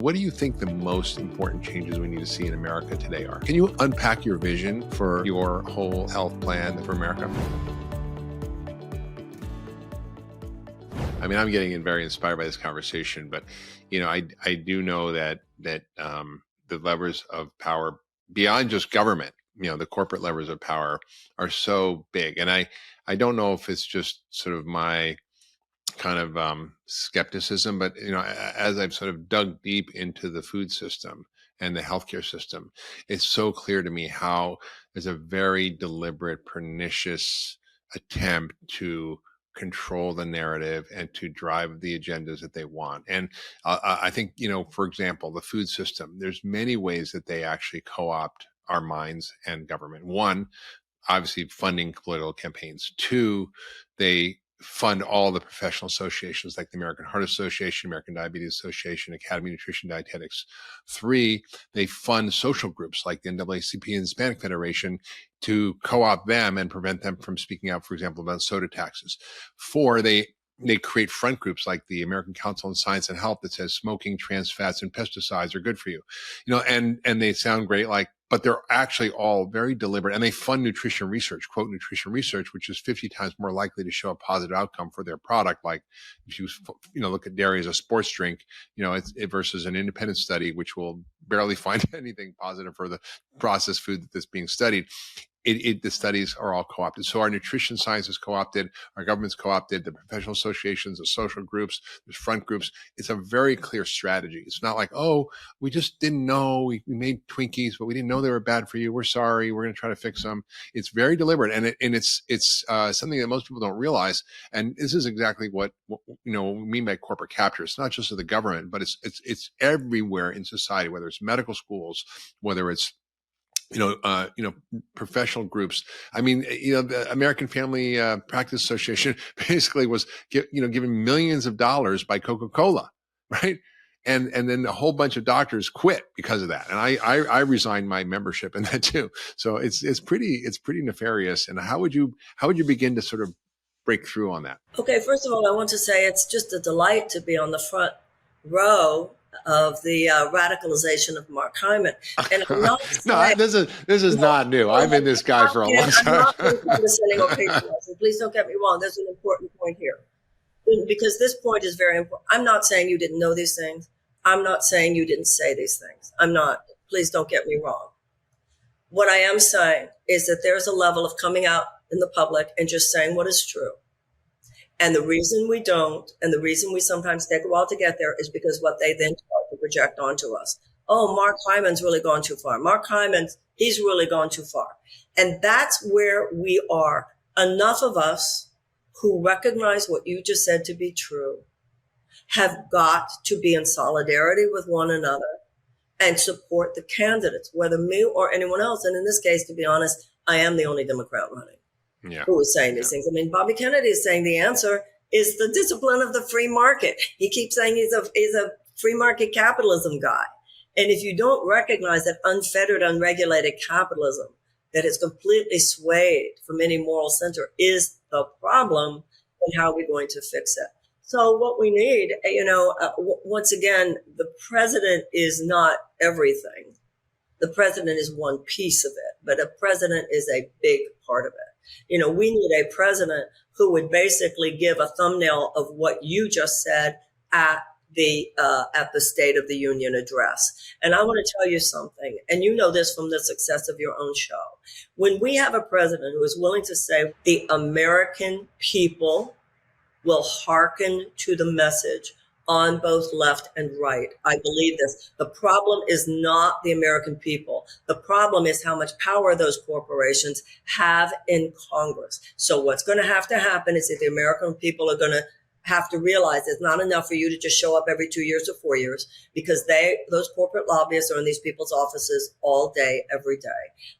What do you think the most important changes we need to see in America today are? Can you unpack your vision for your whole health plan for America? I mean, I'm getting very inspired by this conversation, but I do know that the levers of power beyond just government, the corporate levers of power are so big, and I don't know if it's just sort of my kind of skepticism, but as I've sort of dug deep into the food system and the healthcare system, it's so clear to me how there's a very deliberate, pernicious attempt to control the narrative and to drive the agendas that they want. And I think, for example, the food system, there's many ways that they actually co-opt our minds and government. One, obviously funding political campaigns. Two, they fund all the professional associations like the American Heart Association, American Diabetes Association, Academy of Nutrition and Dietetics. Three, they fund social groups like the NAACP and Hispanic Federation to co-opt them and prevent them from speaking out, for example, about soda taxes. Four, they create front groups like the American Council on Science and Health that says smoking, trans fats, and pesticides are good for you. And they sound great, but they're actually all very deliberate, and they fund nutrition research, quote, nutrition research, which is 50 times more likely to show a positive outcome for their product. Like if you look at dairy as a sports drink, versus an independent study, which will barely find anything positive for the processed food that's being studied. The studies are all co-opted. So our nutrition science is co-opted, our government's co-opted, the professional associations, the social groups, there's front groups. It's a very clear strategy. It's not like, oh, we just didn't know. We made Twinkies, but we didn't know they were bad for you. We're sorry. We're going to try to fix them. It's very deliberate, and it's something that most people don't realize. And this is exactly what we mean by corporate capture. It's not just of the government, but it's everywhere in society, whether it's medical schools, whether it's professional groups. I mean, the American Family Practice Association basically was, given millions of dollars by Coca-Cola, right? And then a whole bunch of doctors quit because of that. And I resigned my membership in that too. So it's pretty nefarious. And how would you begin to sort of break through on that? Okay, first of all, I want to say it's just a delight to be on the front row of the radicalization of Mark Hyman. And I'm not no, this is not new. I've been this guy for a long time. I'm not condescending or patronizing. Please don't get me wrong. There's an important point here, because this point is very important. I'm not saying you didn't know these things. I'm not saying you didn't say these things. I'm not. Please don't get me wrong. What I am saying is that there's a level of coming out in the public and just saying what is true. And the reason we don't, and the reason we sometimes take a while to get there, is because what they then start to project onto us. Oh, Mark Hyman's really gone too far. He's really gone too far. And that's where we are. Enough of us who recognize what you just said to be true have got to be in solidarity with one another and support the candidates, whether me or anyone else. And in this case, to be honest, I am the only Democrat running. Yeah. Who is saying these things. I mean, Bobby Kennedy is saying the answer is the discipline of the free market. He keeps saying he's a free market capitalism guy. And if you don't recognize that unfettered, unregulated capitalism that is completely swayed from any moral center is the problem, then how are we going to fix it? So what we need, once again, the president is not everything. The president is one piece of it, but a president is a big part of it. We need a president who would basically give a thumbnail of what you just said at the State of the Union address. And I want to tell you something, and you know this from the success of your own show. When we have a president who is willing to say the American people will hearken to the message on both left and right. I believe this. The problem is not the American people. The problem is how much power those corporations have in Congress. So what's going to happen is that the American people are going to have to realize it's not enough for you to just show up every 2 years or 4 years, because those corporate lobbyists are in these people's offices all day, every day.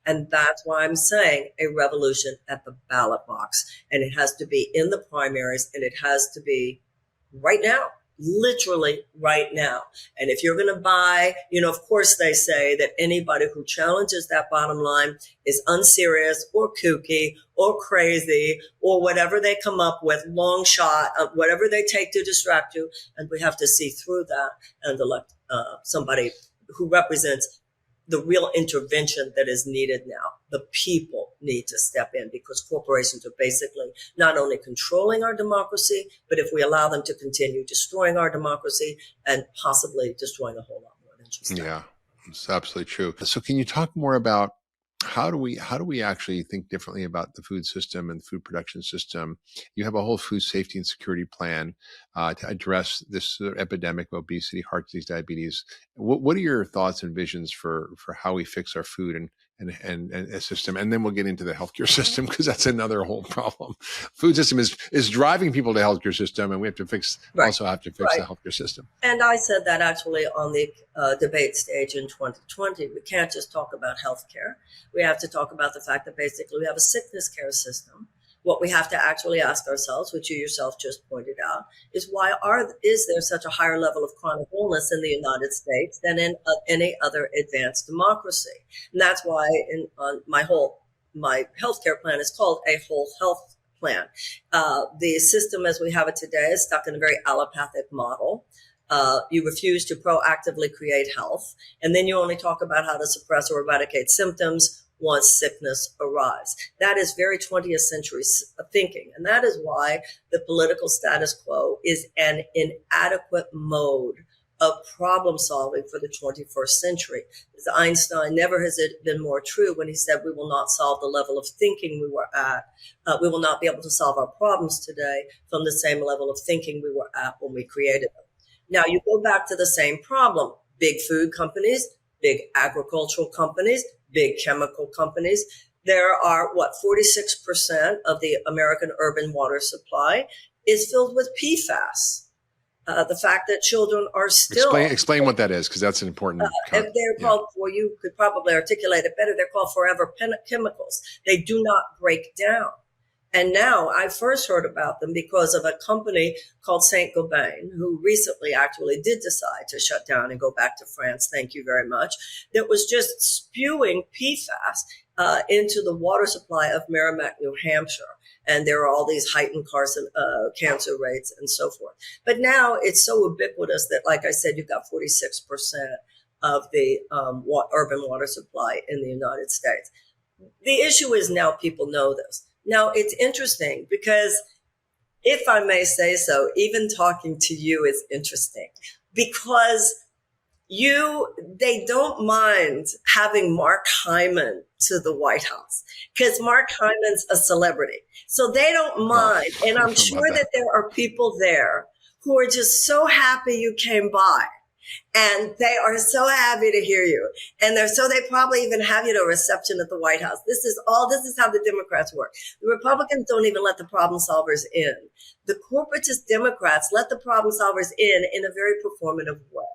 And that's why I'm saying a revolution at the ballot box. And it has to be in the primaries, and it has to be right now. literally right now. And if you're going to buy, of course they say that anybody who challenges that bottom line is unserious or kooky or crazy or whatever they come up with, long shot, whatever they take to distract you. And we have to see through that and elect somebody who represents the real intervention that is needed now. The people need to step in because corporations are basically not only controlling our democracy, but if we allow them to continue destroying our democracy and possibly destroying a whole lot more than just that. Yeah, it's absolutely true. So can you talk more about how do we actually think differently about the food system and the food production system? You have a whole food safety and security plan to address this epidemic of obesity, heart disease, diabetes. What are your thoughts and visions for how we fix our food and a system? And then we'll get into the healthcare system because that's another whole problem. Food system is driving people to healthcare system, and we have to also have to fix the healthcare system. And I said that actually on the debate stage in 2020. We can't just talk about healthcare. We have to talk about the fact that basically we have a sickness care system. What we have to actually ask ourselves, which you yourself just pointed out, is why is there such a higher level of chronic illness in the United States than in any other advanced democracy? And that's why my healthcare plan is called a whole health plan. The system as we have it today is stuck in a very allopathic model. You refuse to proactively create health, and then you only talk about how to suppress or eradicate symptoms once sickness arrives. That is very 20th century thinking, and that is why the political status quo is an inadequate mode of problem solving for the 21st century. As Einstein, never has it been more true when he said we will not solve the level of thinking we were at. We will not be able to solve our problems today from the same level of thinking we were at when we created them. Now you go back to the same problem. Big food companies, big agricultural companies, big chemical companies. There are 46% of the American urban water supply is filled with PFAS. The fact that children are still... Explain what that is, because that's an important... They're called, well, you could probably articulate it better, they're called forever chemicals. They do not break down. And now I first heard about them because of a company called Saint-Gobain, who recently actually did decide to shut down and go back to France, thank you very much, that was just spewing PFAS into the water supply of Merrimack, New Hampshire. And there are all these heightened cancer rates and so forth. But now it's so ubiquitous that, like I said, you've got 46% of the urban water supply in the United States. The issue is now people know this. Now, it's interesting because, if I may say so, even talking to you is interesting because they don't mind having Mark Hyman to the White House because Mark Hyman's a celebrity. So they don't mind. And I'm sure that there are people there who are just so happy you came by. And they are so happy to hear you. And they probably even have you at a reception at the White House. This is how the Democrats work. The Republicans don't even let the problem solvers in. The corporatist Democrats let the problem solvers in a very performative way.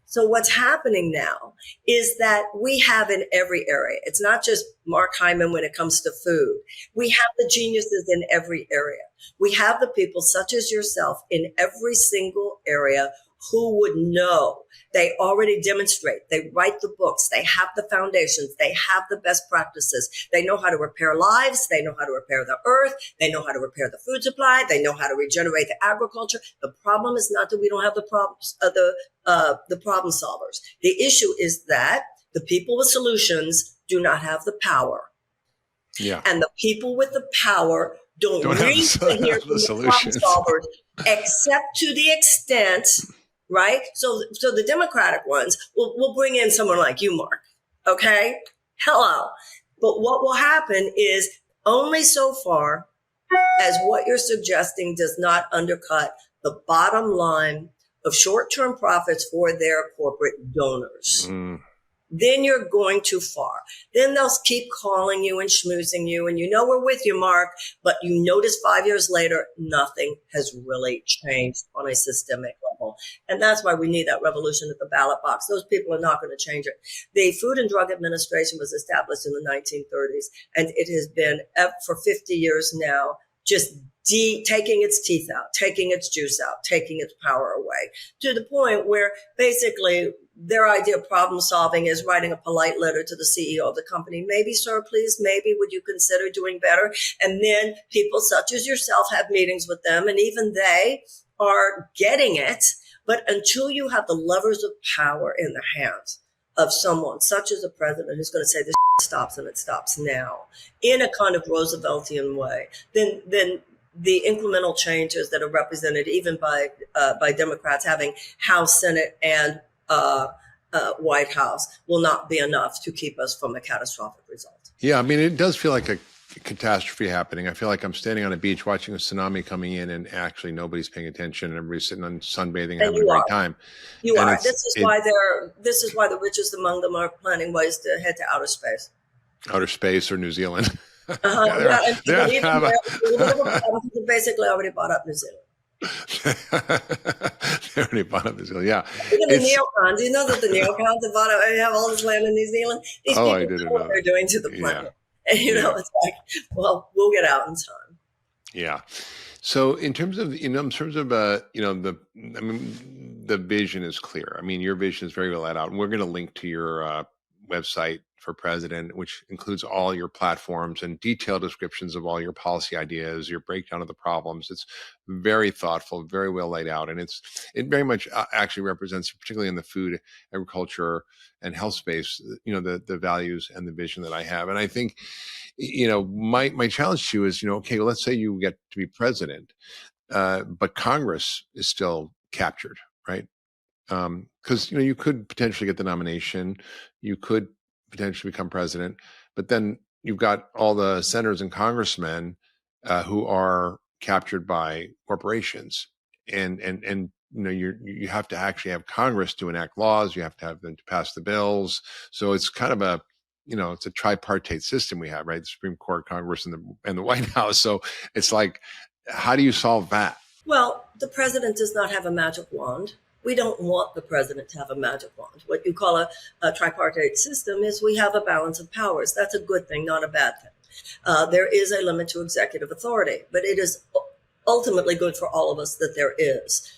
So what's happening now is that we have in every area. It's not just Mark Hyman when it comes to food. We have the geniuses in every area. We have the people such as yourself in every single area who would know. They already demonstrate. They write the books. They have the foundations. They have the best practices. They know how to repair lives. They know how to repair the earth. They know how to repair the food supply. They know how to regenerate the agriculture. The problem is not that we don't have the problems, the problem solvers. The issue is that the people with solutions do not have the power. Yeah. And the people with the power don't read to hear from the problem solvers, except to the extent... Right? So the Democratic ones will bring in someone like you, Mark. Okay? Hello. But what will happen is only so far as what you're suggesting does not undercut the bottom line of short-term profits for their corporate donors. Mm. Then you're going too far. Then they'll keep calling you and schmoozing you, and we're with you, Mark, but you notice 5 years later, nothing has really changed on a systemic level. And that's why we need that revolution at the ballot box. Those people are not going to change it. The Food and Drug Administration was established in the 1930s, and it has been for 50 years now just taking its teeth out, taking its juice out, taking its power away, to the point where basically their idea of problem solving is writing a polite letter to the CEO of the company. Maybe, sir, please, maybe would you consider doing better? And then people such as yourself have meetings with them, and even they are getting it. But until you have the levers of power in the hands of someone such as a president who's going to say this stops and it stops now in a kind of Rooseveltian way, then the incremental changes that are represented even by Democrats having House, Senate, and White House will not be enough to keep us from a catastrophic result. Yeah, I mean, it does feel like a catastrophe happening. I feel like I'm standing on a beach watching a tsunami coming in, and actually nobody's paying attention, and everybody's sitting on sunbathing and having a great time. You are. This is why the richest among them are planning ways to head to outer space. Outer space or New Zealand. Basically already bought up New Zealand. They already bought up New Zealand. Yeah. Even the neocons. You know that the neocons have all this land in New Zealand. These people know what they're doing to the planet. Yeah. And it's like, well, we'll get out in time. Yeah. So in terms of the vision is clear. I mean, your vision is very well laid out, and we're going to link to your website for president, which includes all your platforms and detailed descriptions of all your policy ideas, your breakdown of the problems. It's very thoughtful, very well laid out. And it very much actually represents, particularly in the food, agriculture, and health space, the values and the vision that I have. And I think, my challenge to you is, okay, well, let's say you get to be president, but Congress is still captured, right? Because, you could potentially get the nomination, you could potentially become president, but then you've got all the senators and congressmen who are captured by corporations, and you have to actually have Congress to enact laws. You have to have them to pass the bills. So it's kind of it's a tripartite system we have, right? The Supreme Court, Congress, and the White House. So it's like, how do you solve that? Well, the president does not have a magic wand. We don't want the president to have a magic wand. What you call a tripartite system is we have a balance of powers. That's a good thing, not a bad thing. There is a limit to executive authority, but it is ultimately good for all of us that there is.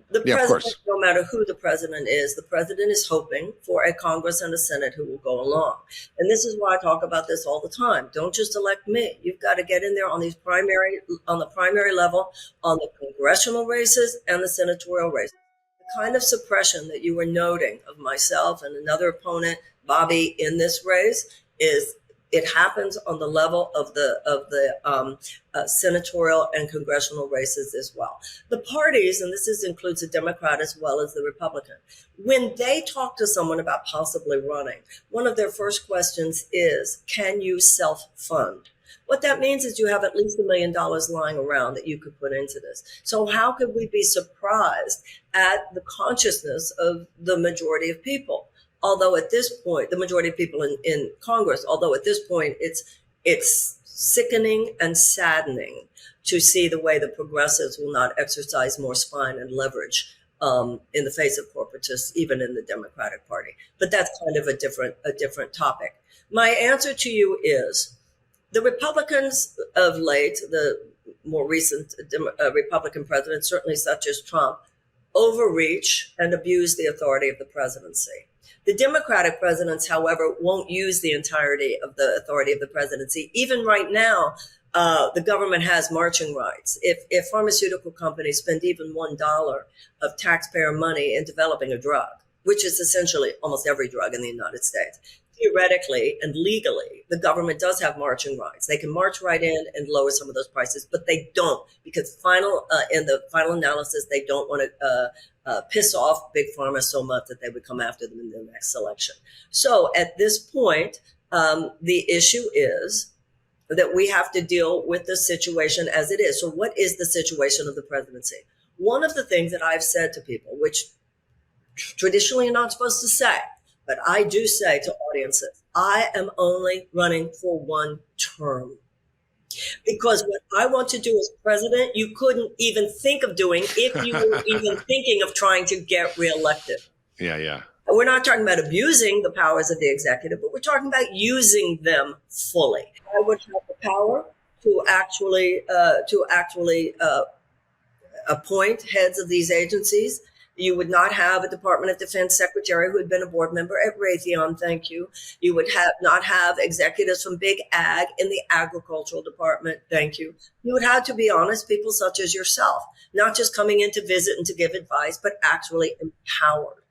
The president, no matter who the president is hoping for a Congress and a Senate who will go along. And this is why I talk about this all the time. Don't just elect me. You've got to get in there on the primary level, on the congressional races and the senatorial races. The kind of suppression that you were noting of myself and another opponent, Bobby, in this race it happens on the level of the senatorial and congressional races as well. The parties, and this includes the Democrat as well as the Republican, when they talk to someone about possibly running, one of their first questions is, can you self-fund? What that means is you have at least $1 million lying around that you could put into this. So how could we be surprised at the consciousness of the majority of people? Although at this point, the majority of people in Congress, although at this point, it's sickening and saddening to see the way the progressives will not exercise more spine and leverage in the face of corporatists, even in the Democratic Party. But that's kind of a different topic. My answer to you is the Republicans of late, the more recent Republican presidents, certainly such as Trump, overreach and abuse the authority of the presidency. The Democratic presidents, however, won't use the entirety of the authority of the presidency. Even right now, the government has marching rights. If pharmaceutical companies spend even $1 of taxpayer money in developing a drug, which is essentially almost every drug in the United States, theoretically and legally, the government does have marching rights. They can march right in and lower some of those prices, but they don't, because in the final analysis, they don't want to piss off Big Pharma so much that they would come after them in the next election. So at this point, the issue is that we have to deal with the situation as it is. So what is the situation of the presidency? One of the things that I've said to people, which traditionally you're not supposed to say, but I do say to audiences, I am only running for one term. Because what I want to do as president, you couldn't even think of doing if you were even thinking of trying to get reelected. Yeah. We're not talking about abusing the powers of the executive, but we're talking about using them fully. I would have the power to actually appoint heads of these agencies. You would not have a Department of Defense secretary who had been a board member at Raytheon. Thank you. You would not have executives from Big Ag in the agricultural department. Thank you. You would have, to be honest, people such as yourself, not just coming in to visit and to give advice, but actually empowered.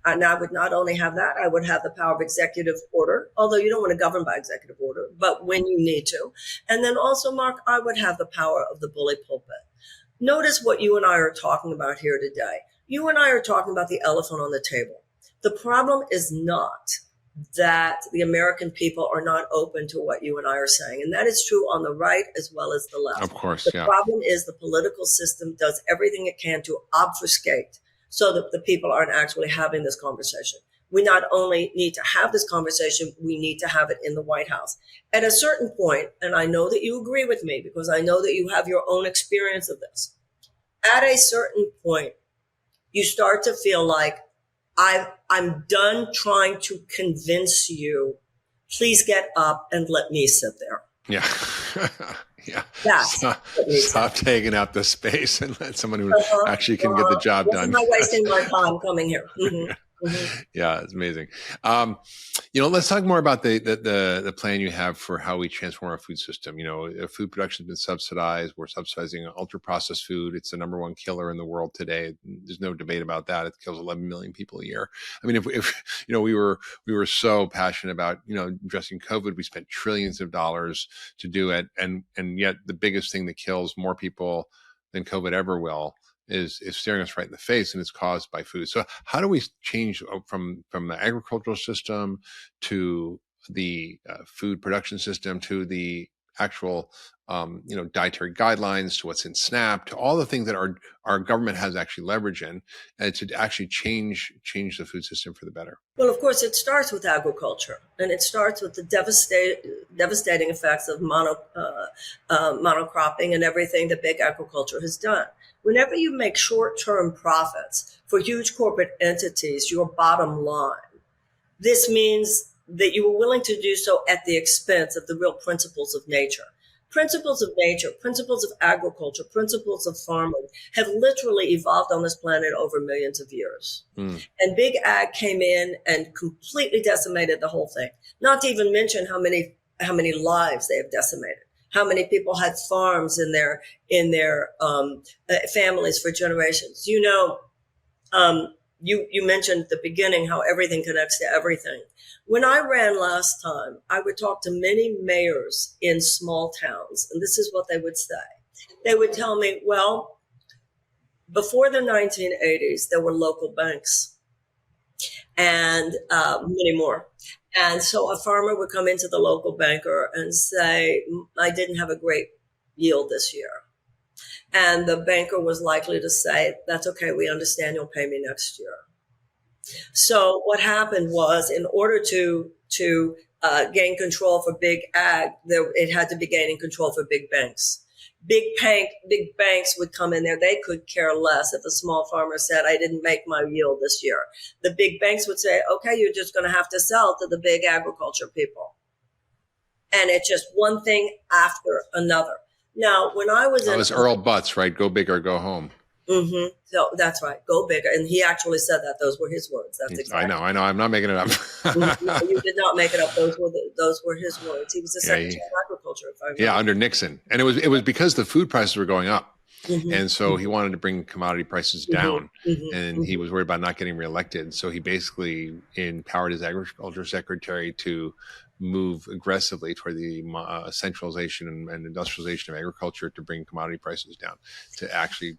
And I would not only have that, I would have the power of executive order, although you don't want to govern by executive order, but when you need to. And then also, Mark, I would have the power of the bully pulpit. Notice what you and I are talking about here today. You and I are talking about the elephant on the table. The problem is not that the American people are not open to what you and I are saying. And that is true on the right as well as the left. Of course, the problem is the political system does everything it can to obfuscate so that the people aren't actually having this conversation. We not only need to have this conversation, we need to have it in the White House. At a certain point, and I know that you agree with me because I know that you have your own experience of this. At a certain point, you start to feel like I'm done trying to convince you. Please get up and let me sit there. Yeah. Yeah. Stop taking up the space and let someone who actually can get the job done. I'm not wasting my time coming here. Mm-hmm. Mm-hmm. Yeah, it's amazing. Let's talk more about the plan you have for how we transform our food system. Food production has been subsidized. We're subsidizing ultra processed food. It's the number one killer in the world today. There's no debate about that. It kills 11 million people a year. I mean, if we were so passionate about addressing COVID, we spent trillions of dollars to do it, and yet the biggest thing that kills more people than COVID ever will is staring us right in the face, and it's caused by food. So how do we change from the agricultural system to the food production system to the actual dietary guidelines, to what's in SNAP, to all the things that our government has actually leverage in, and to actually change the food system for the better? Well, of course, it starts with agriculture, and it starts with the devastating effects of monocropping and everything that big agriculture has done. Whenever you make short-term profits for huge corporate entities, your bottom line, this means that you are willing to do so at the expense of the real principles of nature. Principles of nature, principles of agriculture, principles of farming have literally evolved on this planet over millions of years. And Big Ag came in and completely decimated the whole thing. Not to even mention how many lives they have decimated. How many people had farms in their families for generations? You mentioned at the beginning how everything connects to everything. When I ran last time, I would talk to many mayors in small towns, and this is what they would say. They would tell me, well, before the 1980s, there were local banks and many more. And so a farmer would come into the local banker and say, I didn't have a great yield this year. And the banker was likely to say, that's okay, we understand, you'll pay me next year. So what happened was, in order to gain control for Big Ag, it had to be gaining control for big banks. Big banks would come in there. They could care less if a small farmer said, I didn't make my yield this year. The big banks would say, okay, you're just going to have to sell to the big agriculture people. And it's just one thing after another. Now, when I was that was Earl Butz, right? Go big or go home. Mm-hmm. So that's right. Go bigger. And he actually said that. Those were his words. That's exactly. I know. I'm not making it up. No, you did not make it up. Those were his words. He was the Secretary of Agriculture, if I remember. Yeah, under Nixon. And it was because the food prices were going up. Mm-hmm. And so he wanted to bring commodity prices down, and he was worried about not getting reelected. So he basically empowered his agriculture secretary to move aggressively toward the centralization and industrialization of agriculture to bring commodity prices down, to actually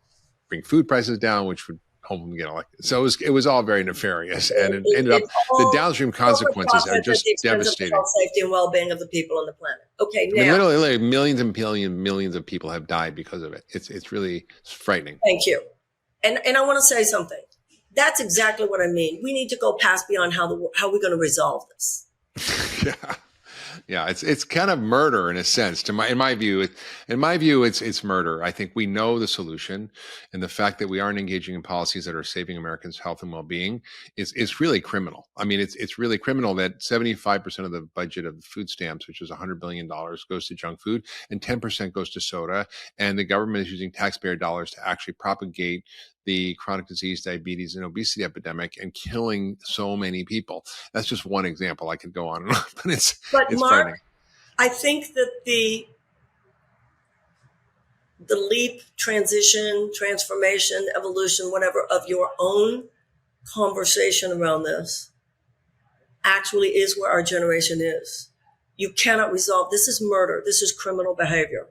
bring food prices down, which would help him get elected. So it was all very nefarious, and it ended up the downstream consequences are just devastating. Health, safety, and well-being of the people on the planet. Okay, now, I mean, literally millions and millions of people have died because of it. It's really frightening. Thank you, and I want to say something. That's exactly what I mean. We need to go past beyond how we're going to resolve this. Yeah. Yeah, it's kind of murder in a sense. In my view, it's murder. I think we know the solution, and the fact that we aren't engaging in policies that are saving Americans' health and well-being is really criminal. I mean, it's really criminal that 75% of the budget of food stamps, which is $100 billion, goes to junk food, and 10% goes to soda, and the government is using taxpayer dollars to actually propagate the chronic disease, diabetes, and obesity epidemic, and killing so many people. That's just one example. I could go on and on, but it's Mark, frightening. I think that the leap, transition, transformation, evolution, whatever, of your own conversation around this actually is where our generation is. You cannot resolve. This is murder. This is criminal behavior.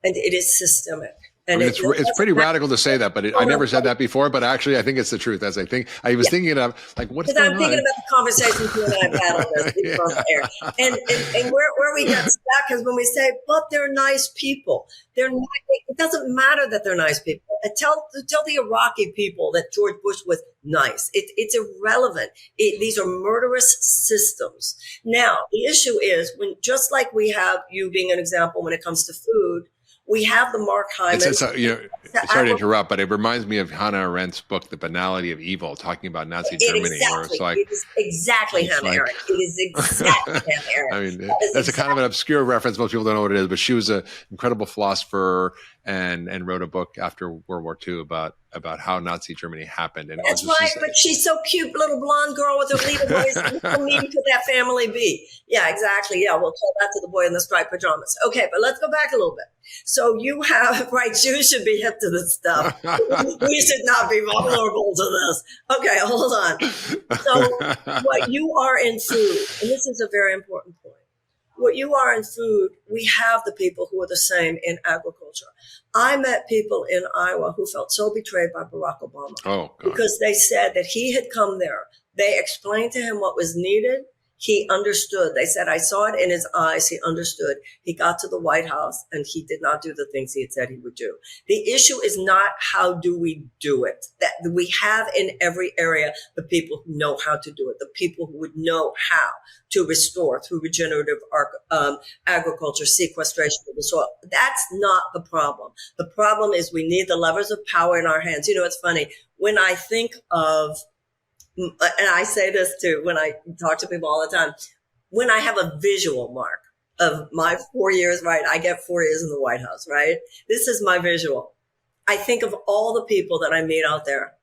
And it is systemic. And I mean, it's pretty radical to say that, but I never said that before. But actually, I think it's the truth. As I was thinking of, like, what's going on? I'm thinking about the conversations you and I have had on this and where we get stuck is when we say, "But they're nice people." They're not. It doesn't matter that they're nice people. Tell the Iraqi people that George Bush was nice. It's irrelevant. These are murderous systems. Now, the issue is when, just like we have you being an example when it comes to food. We have the Mark Hyman. Sorry to interrupt, but it reminds me of Hannah Arendt's book, The Banality of Evil, talking about Nazi Germany. Exactly. Where it's like, it is exactly Hannah Arendt. It is exactly Hannah Arendt. I mean, that's a kind of an obscure reference. Most people don't know what it is, but she was an incredible philosopher and wrote a book after World War II about how Nazi Germany happened. And that's right, but she's so cute, little blonde girl with her little voice. How mean could that family be? Yeah, exactly. Yeah, we'll tell that to the boy in the striped pajamas. Okay, but let's go back a little bit. So you have, right, Jews should be hip to this stuff. We should not be vulnerable to this. Okay, hold on. So what you are in food, and this is a very important point. What you are in food, we have the people who are the same in agriculture. I met people in Iowa who felt so betrayed by Barack Obama because they said that he had come there. They explained to him what was needed. He understood. They said, I saw it in his eyes. He understood. He got to the White House and he did not do the things he had said he would do. The issue is not how do we do it. That we have in every area the people who know how to do it, the people who would know how to restore through regenerative agriculture, sequestration of the soil. That's not the problem. The problem is we need the levers of power in our hands. You know, it's funny. When I think of and I say this too when I talk to people all the time, when I have a visual, Mark, of my 4 years, right? I get 4 years in the White House, right? This is my visual. I think of all the people that I meet out there,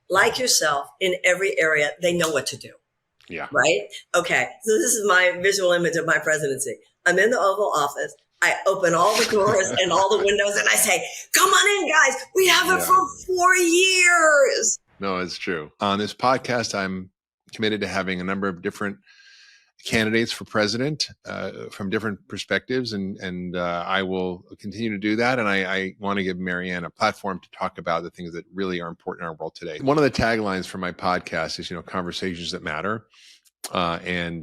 like yourself, in every area. They know what to do. Yeah. Right? Okay. So this is my visual image of my presidency. I'm in the Oval Office. I open all the doors and all the windows and I say, come on in, guys. We have it for 4 years. No, it's true. On this podcast, I'm committed to having a number of different candidates for president from different perspectives, and I will continue to do that. And I want to give Marianne a platform to talk about the things that really are important in our world today. One of the taglines for my podcast is, conversations that matter. And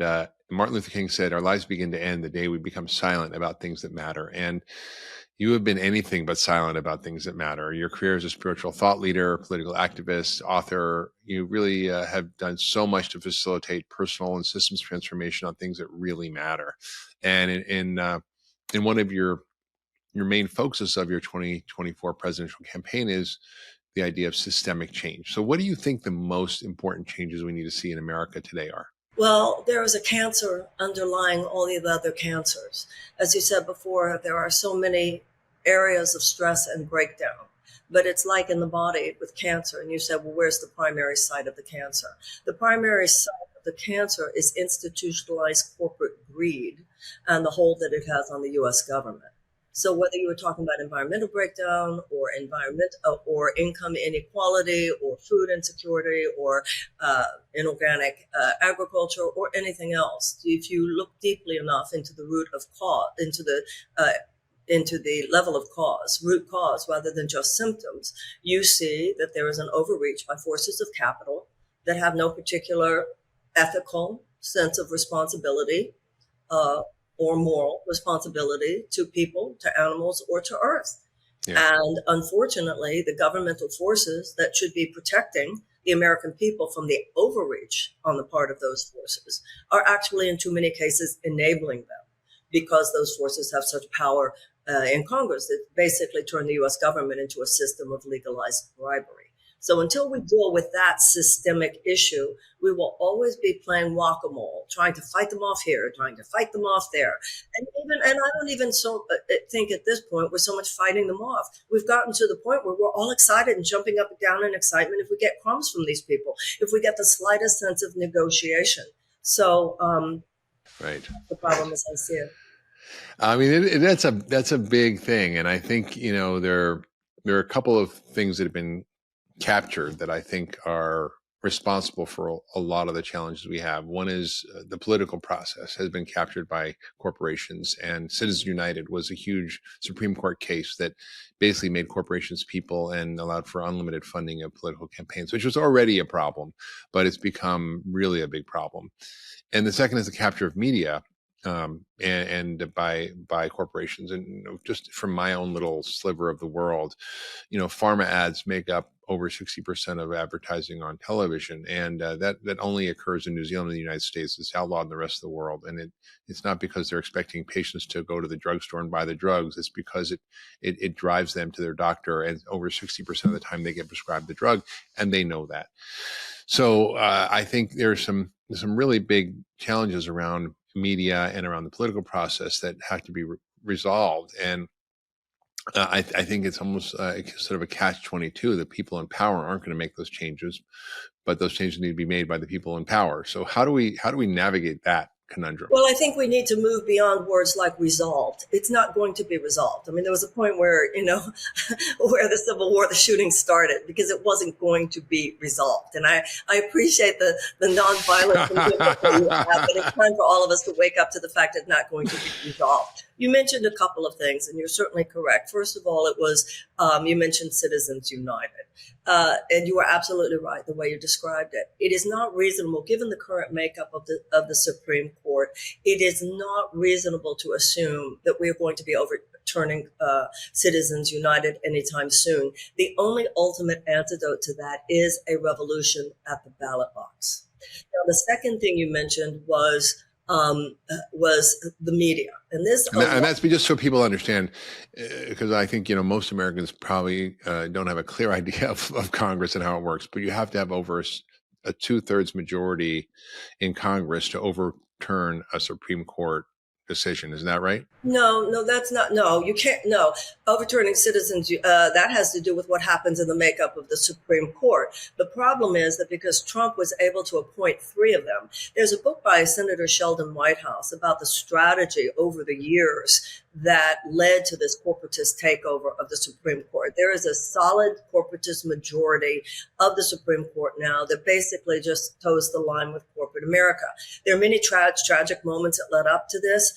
Martin Luther King said, our lives begin to end the day we become silent about things that matter. And you have been anything but silent about things that matter. Your career as a spiritual thought leader, political activist, author, you really have done so much to facilitate personal and systems transformation on things that really matter. And in one of your main focuses of your 2024 presidential campaign is the idea of systemic change. So what do you think the most important changes we need to see in America today are? Well, there is a cancer underlying all the other cancers. As you said before, there are so many areas of stress and breakdown, but it's like in the body with cancer. And you said, well, where's the primary site of the cancer? The primary site of the cancer is institutionalized corporate greed and the hold that it has on the U.S. government. So whether you were talking about environmental breakdown or or income inequality or food insecurity or inorganic agriculture or anything else, if you look deeply enough into the root of cause, into the level of cause, root cause, rather than just symptoms, you see that there is an overreach by forces of capital that have no particular ethical sense of responsibility, or moral responsibility to people, to animals, or to Earth. Yeah. And unfortunately, the governmental forces that should be protecting the American people from the overreach on the part of those forces are actually in too many cases enabling them, because those forces have such power in Congress that basically turn the U.S. government into a system of legalized bribery. So until we deal with that systemic issue, we will always be playing whack-a-mole, trying to fight them off here, trying to fight them off there. And I don't even think at this point we're so much fighting them off. We've gotten to the point where we're all excited and jumping up and down in excitement if we get crumbs from these people, if we get the slightest sense of negotiation. So right. The problem as I see it. I mean, that's a big thing, and I think there are a couple of things that have been captured that I think are responsible for a lot of the challenges we have. One is the political process has been captured by corporations, and Citizens United was a huge Supreme Court case that basically made corporations people and allowed for unlimited funding of political campaigns, which was already a problem, but it's become really a big problem. And the second is the capture of media. And by corporations. And just from my own little sliver of the world, pharma ads make up over 60% of advertising on television, and that only occurs in New Zealand and the United States. It's outlawed in the rest of the world, and it's not because they're expecting patients to go to the drugstore and buy the drugs. It's because it drives them to their doctor, and over 60% of the time they get prescribed the drug, and they know that. So I think there's some really big challenges around media and around the political process that have to be resolved. And I think it's almost sort of a catch-22 that people in power aren't going to make those changes, but those changes need to be made by the people in power. So how do we navigate that conundrum? Well, I think we need to move beyond words like resolved. It's not going to be resolved. I mean, there was a point where, where the Civil War, the shooting started because it wasn't going to be resolved. And I appreciate the nonviolence that you have, but it's time for all of us to wake up to the fact it's not going to be resolved. You mentioned a couple of things, and you're certainly correct. First of all, it was, you mentioned Citizens United. And you are absolutely right the way you described it. It is not reasonable, given the current makeup of the Supreme Court, it is not reasonable to assume that we are going to be overturning Citizens United anytime soon. The only ultimate antidote to that is a revolution at the ballot box. Now, the second thing you mentioned was the media. And that's just so people understand, because I think, most Americans probably don't have a clear idea of Congress and how it works, but you have to have over a 2/3 majority in Congress to overturn a Supreme Court decision. Isn't that right? No, that's not. No, you can't. No, overturning Citizens, that has to do with what happens in the makeup of the Supreme Court. The problem is that because Trump was able to appoint 3 of them, there's a book by Senator Sheldon Whitehouse about the strategy over the years that led to this corporatist takeover of the Supreme Court. There is a solid corporatist majority of the Supreme Court now that basically just toes the line with corporate America. There are many tragic moments that led up to this.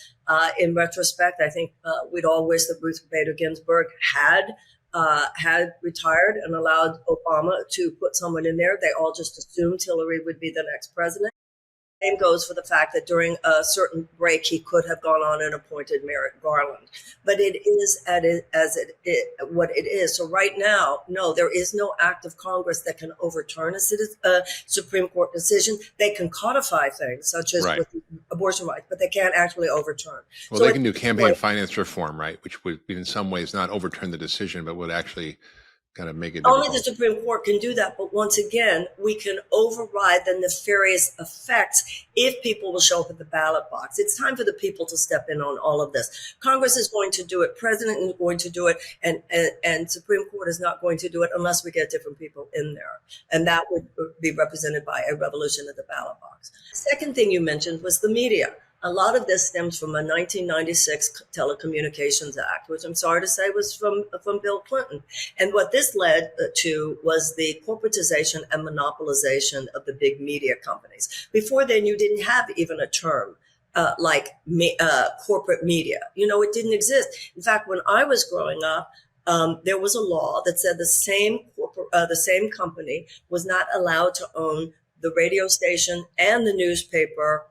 In retrospect, I think we'd all wish that Ruth Bader Ginsburg had retired and allowed Obama to put someone in there. They all just assumed Hillary would be the next president. Same goes for the fact that during a certain break, he could have gone on and appointed Merrick Garland. But it is what it is. So right now, no, there is no act of Congress that can overturn a Supreme Court decision. They can codify things such as with abortion rights, but they can't actually overturn. Well, so they can do campaign finance reform, right? Which would in some ways not overturn the decision, but would actually kind of make it difficult. Only the Supreme Court can do that. But once again, we can override the nefarious effects if people will show up at the ballot box. It's time for the people to step in on all of this. Congress is going to do it. President is going to do it. And Supreme Court is not going to do it unless we get different people in there. And that would be represented by a revolution at the ballot box. Second thing you mentioned was the media. A lot of this stems from a 1996 Telecommunications Act, which I'm sorry to say was from Bill Clinton. And what this led to was the corporatization and monopolization of the big media companies. Before then, you didn't have even a term like corporate media. It didn't exist. In fact, when I was growing up, there was a law that said the same company was not allowed to own the radio station and the newspaper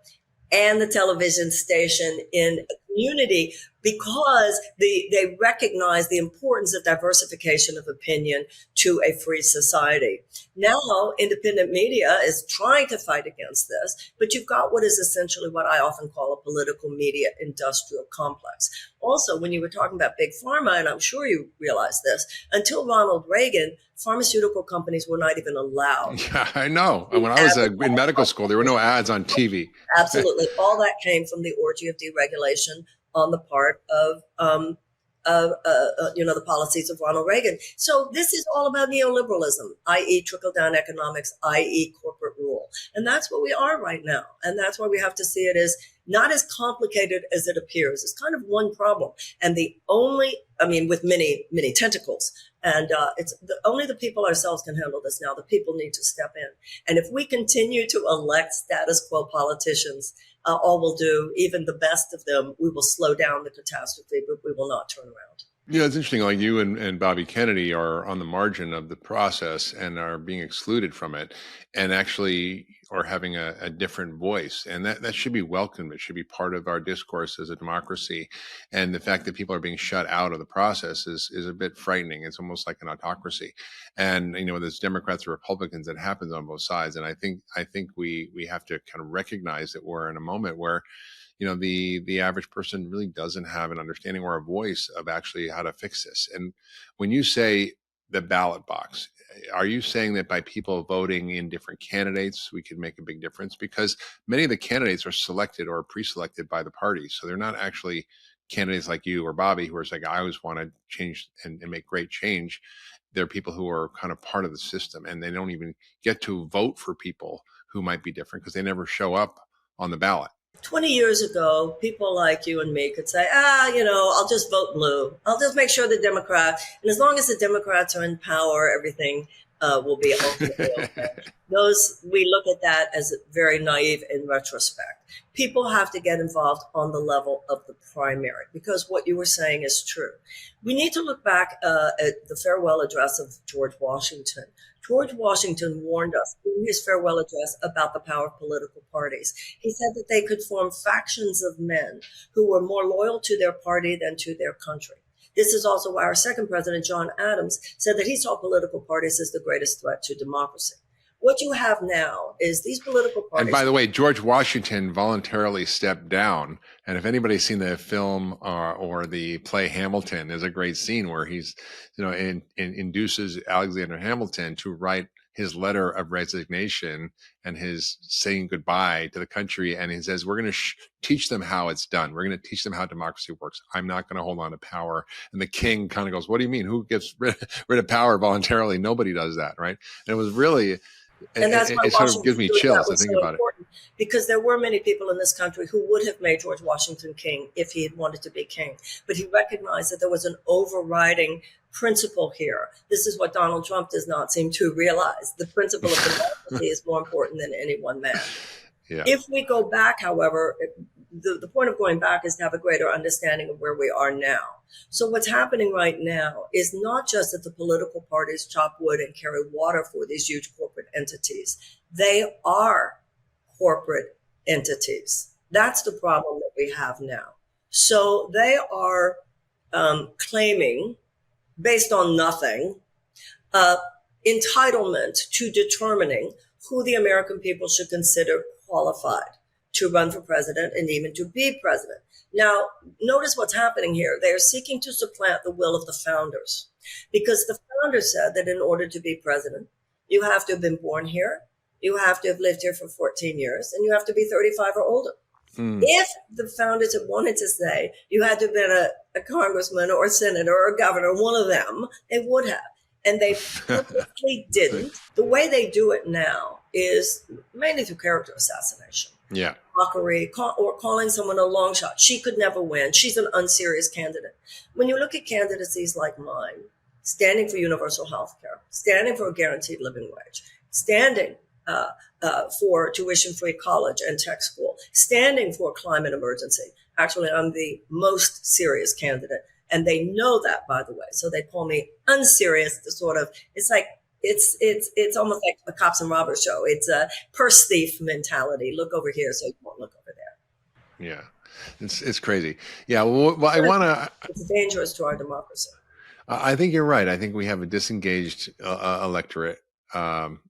and the television station in a community because they recognize the importance of diversification of opinion to a free society. Now, independent media is trying to fight against this, but you've got what is essentially what I often call a political media industrial complex. Also, when you were talking about big pharma, and I'm sure you realize this, until Ronald Reagan, pharmaceutical companies were not even allowed. Yeah, I know. When I was in medical school, there were no ads on TV. Absolutely. All that came from the orgy of deregulation on the part of the policies of Ronald Reagan. So this is all about neoliberalism, i.e. trickle-down economics, i.e. corporate rule. And that's what we are right now. And that's why we have to see it as not as complicated as it appears. It's kind of one problem. And with many, many tentacles. And only the people ourselves can handle this now. The people need to step in. And if we continue to elect status quo politicians, all will do, even the best of them, we will slow down the catastrophe, but we will not turn around. Yeah, it's interesting. Like you and Bobby Kennedy are on the margin of the process and are being excluded from it, and actually are having a different voice. And that should be welcomed. It should be part of our discourse as a democracy. And the fact that people are being shut out of the process is a bit frightening. It's almost like an autocracy. And there's Democrats or Republicans, that happens on both sides. And I think we have to kind of recognize that we're in a moment where the average person really doesn't have an understanding or a voice of actually how to fix this. And when you say the ballot box, are you saying that by people voting in different candidates, we could make a big difference? Because many of the candidates are selected or pre-selected by the party. So they're not actually candidates like you or Bobby, who are like, I always want to change and make great change. They're people who are kind of part of the system, and they don't even get to vote for people who might be different because they never show up on the ballot. 20 years ago, people like you and me could say, I'll just vote blue. I'll just make sure the Democrats, and as long as the Democrats are in power, everything will be ultimately okay. We look at that as very naive in retrospect. People have to get involved on the level of the primary, because what you were saying is true. We need to look back at the farewell address of George Washington. George Washington warned us in his farewell address about the power of political parties. He said that they could form factions of men who were more loyal to their party than to their country. This is also why our second president, John Adams, said that he saw political parties as the greatest threat to democracy. What you have now is these political parties. And by the way, George Washington voluntarily stepped down. And if anybody's seen the film or the play Hamilton, there's a great scene where he's, induces Alexander Hamilton to write his letter of resignation and his saying goodbye to the country. And he says, we're going to teach them how it's done. We're going to teach them how democracy works. I'm not going to hold on to power. And the king kind of goes, what do you mean? Who gets rid of power voluntarily? Nobody does that, right? And it was really... And that's why it sort of gives me chills to think about it. Because there were many people in this country who would have made George Washington king if he had wanted to be king. But he recognized that there was an overriding principle here. This is what Donald Trump does not seem to realize. The principle of democracy is more important than any one man. Yeah. If we go back, however, the point of going back is to have a greater understanding of where we are now. So what's happening right now is not just that the political parties chop wood and carry water for these huge corporate entities. They are corporate entities. That's the problem that we have now. So they are claiming, based on nothing, entitlement to determining who the American people should consider qualified to run for president and even to be president. Now, notice what's happening here. They are seeking to supplant the will of the founders, because the founders said that in order to be president, you have to have been born here, you have to have lived here for 14 years, and you have to be 35 or older. If the founders had wanted to say you had to have been a congressman or a senator or a governor, one of them, they would have. And they purposely didn't. The way they do it now is mainly through character assassination. Yeah. Mockery, or calling someone a long shot. She could never win. She's an unserious candidate. When you look at candidacies like mine, standing for universal health care, standing for a guaranteed living wage, standing for tuition-free college and tech school, standing for climate emergency. Actually, I'm the most serious candidate. And they know that, by the way. So they call me unserious to sort of, it's like, it's almost like a cops and robbers show. It's a purse thief mentality. Look over here so you won't look over there. Yeah, it's crazy. Yeah, well, I want to. It's dangerous to our democracy. I think you're right. I think we have a disengaged electorate. Um,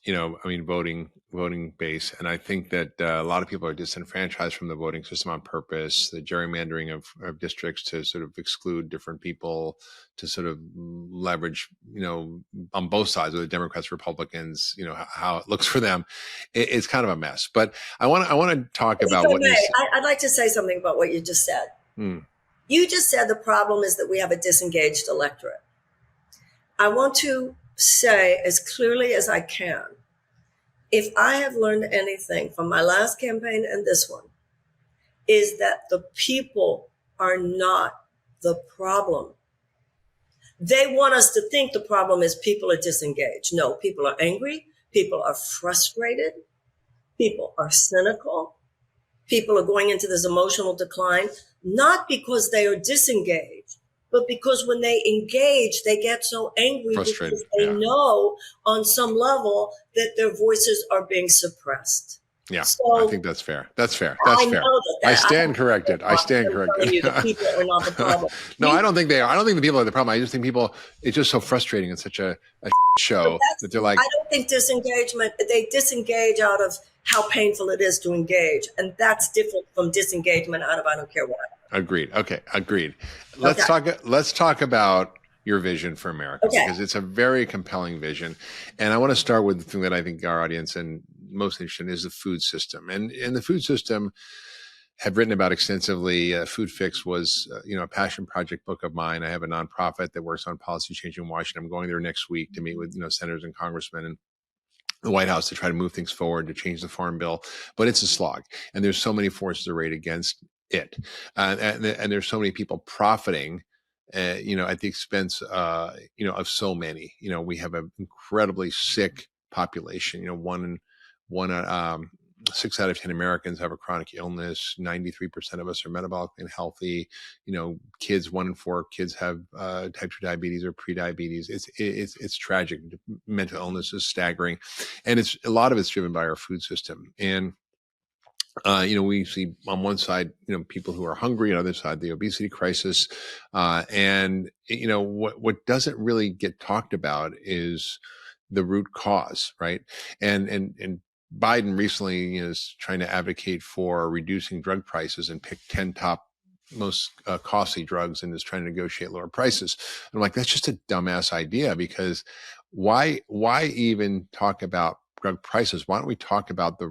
I mean, voting base, and I think that a lot of people are disenfranchised from the voting system on purpose. The gerrymandering of districts to sort of exclude different people, to sort of leverage, on both sides, with the Democrats, Republicans, how it looks for them. It's kind of a mess. But I want to talk about what you said. I'd like to say something about what you just said. You just said the problem is that we have a disengaged electorate. I want to say as clearly as I can, if I have learned anything from my last campaign and this one, is that the people are not the problem. They want us to think the problem is people are disengaged. No, people are angry. People are frustrated. People are cynical. People are going into this emotional decline, not because they are disengaged, but because when they engage, they get so angry because they know on some level that their voices are being suppressed. Yeah, so, I think that's fair. That's fair. That's fair. I stand corrected. I stand corrected. The people are not the problem. No, I don't think they are. I don't think the people are the problem. I just think people, it's just so frustrating and such a show that they're like. I don't think they disengage out of how painful it is to engage. And that's different from disengagement out of I don't care what. Agreed. Okay. Agreed. Let's talk about your vision for America, because it's a very compelling vision. And I want to start with the thing that I think our audience and most interested in is the food system. And the food system have written about extensively. Food Fix was, a passion project book of mine. I have a nonprofit that works on policy change in Washington. I'm going there next week to meet with, senators and congressmen and the White House to try to move things forward, to change the Farm Bill. But it's a slog. And there's so many forces arrayed against it. And there's so many people profiting at the expense, of so many. We have an incredibly sick population. 6 out of 10 Americans have a chronic illness. 93% of us are metabolically unhealthy. Kids, 1 in 4 kids have type 2 diabetes or prediabetes. It's tragic. Mental illness is staggering, and a lot of it's driven by our food system. And we see on one side, people who are hungry, on the other side, the obesity crisis. And what doesn't really get talked about is the root cause, right? And Biden recently is trying to advocate for reducing drug prices and pick 10 top most costly drugs and is trying to negotiate lower prices. And I'm like, that's just a dumbass idea, because why even talk about drug prices? Why don't we talk about the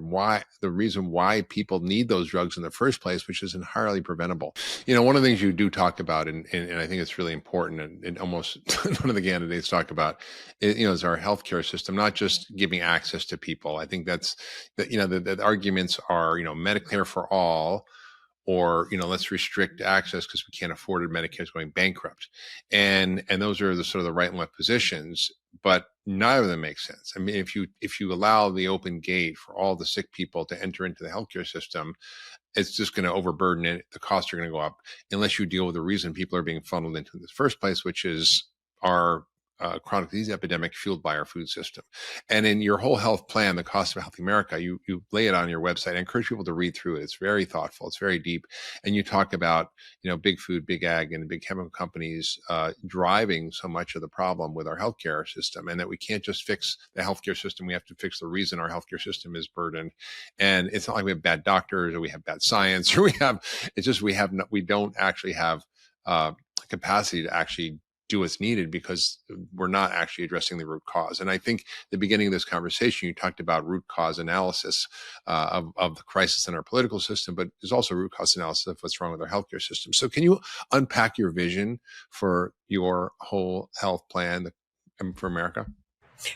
reason why people need those drugs in the first place, which is entirely preventable. One of the things you do talk about, and I think it's really important, and almost none of the candidates talk about, is our healthcare system, not just giving access to people. I think that's the arguments are, Medicare for all, or let's restrict access because we can't afford it. Medicare is going bankrupt, and those are the sort of the right and left positions, but neither of them make sense. I mean, if you allow the open gate for all the sick people to enter into the healthcare system, it's just going to overburden it. The costs are going to go up unless you deal with the reason people are being funneled into in the first place, which is our chronic disease epidemic fueled by our food system. And in your whole health plan, The Cost of a Healthy America, you lay it on your website. I encourage people to read through it. It's very thoughtful. It's very deep. And you talk about, big food, big ag, and big chemical companies driving so much of the problem with our healthcare system, and that we can't just fix the healthcare system. We have to fix the reason our healthcare system is burdened. And it's not like we have bad doctors or we have bad science or we don't actually have capacity to actually do what's needed, because we're not actually addressing the root cause. And I think the beginning of this conversation, you talked about root cause analysis of the crisis in our political system, but there's also root cause analysis of what's wrong with our healthcare system. So can you unpack your vision for your whole health plan for America?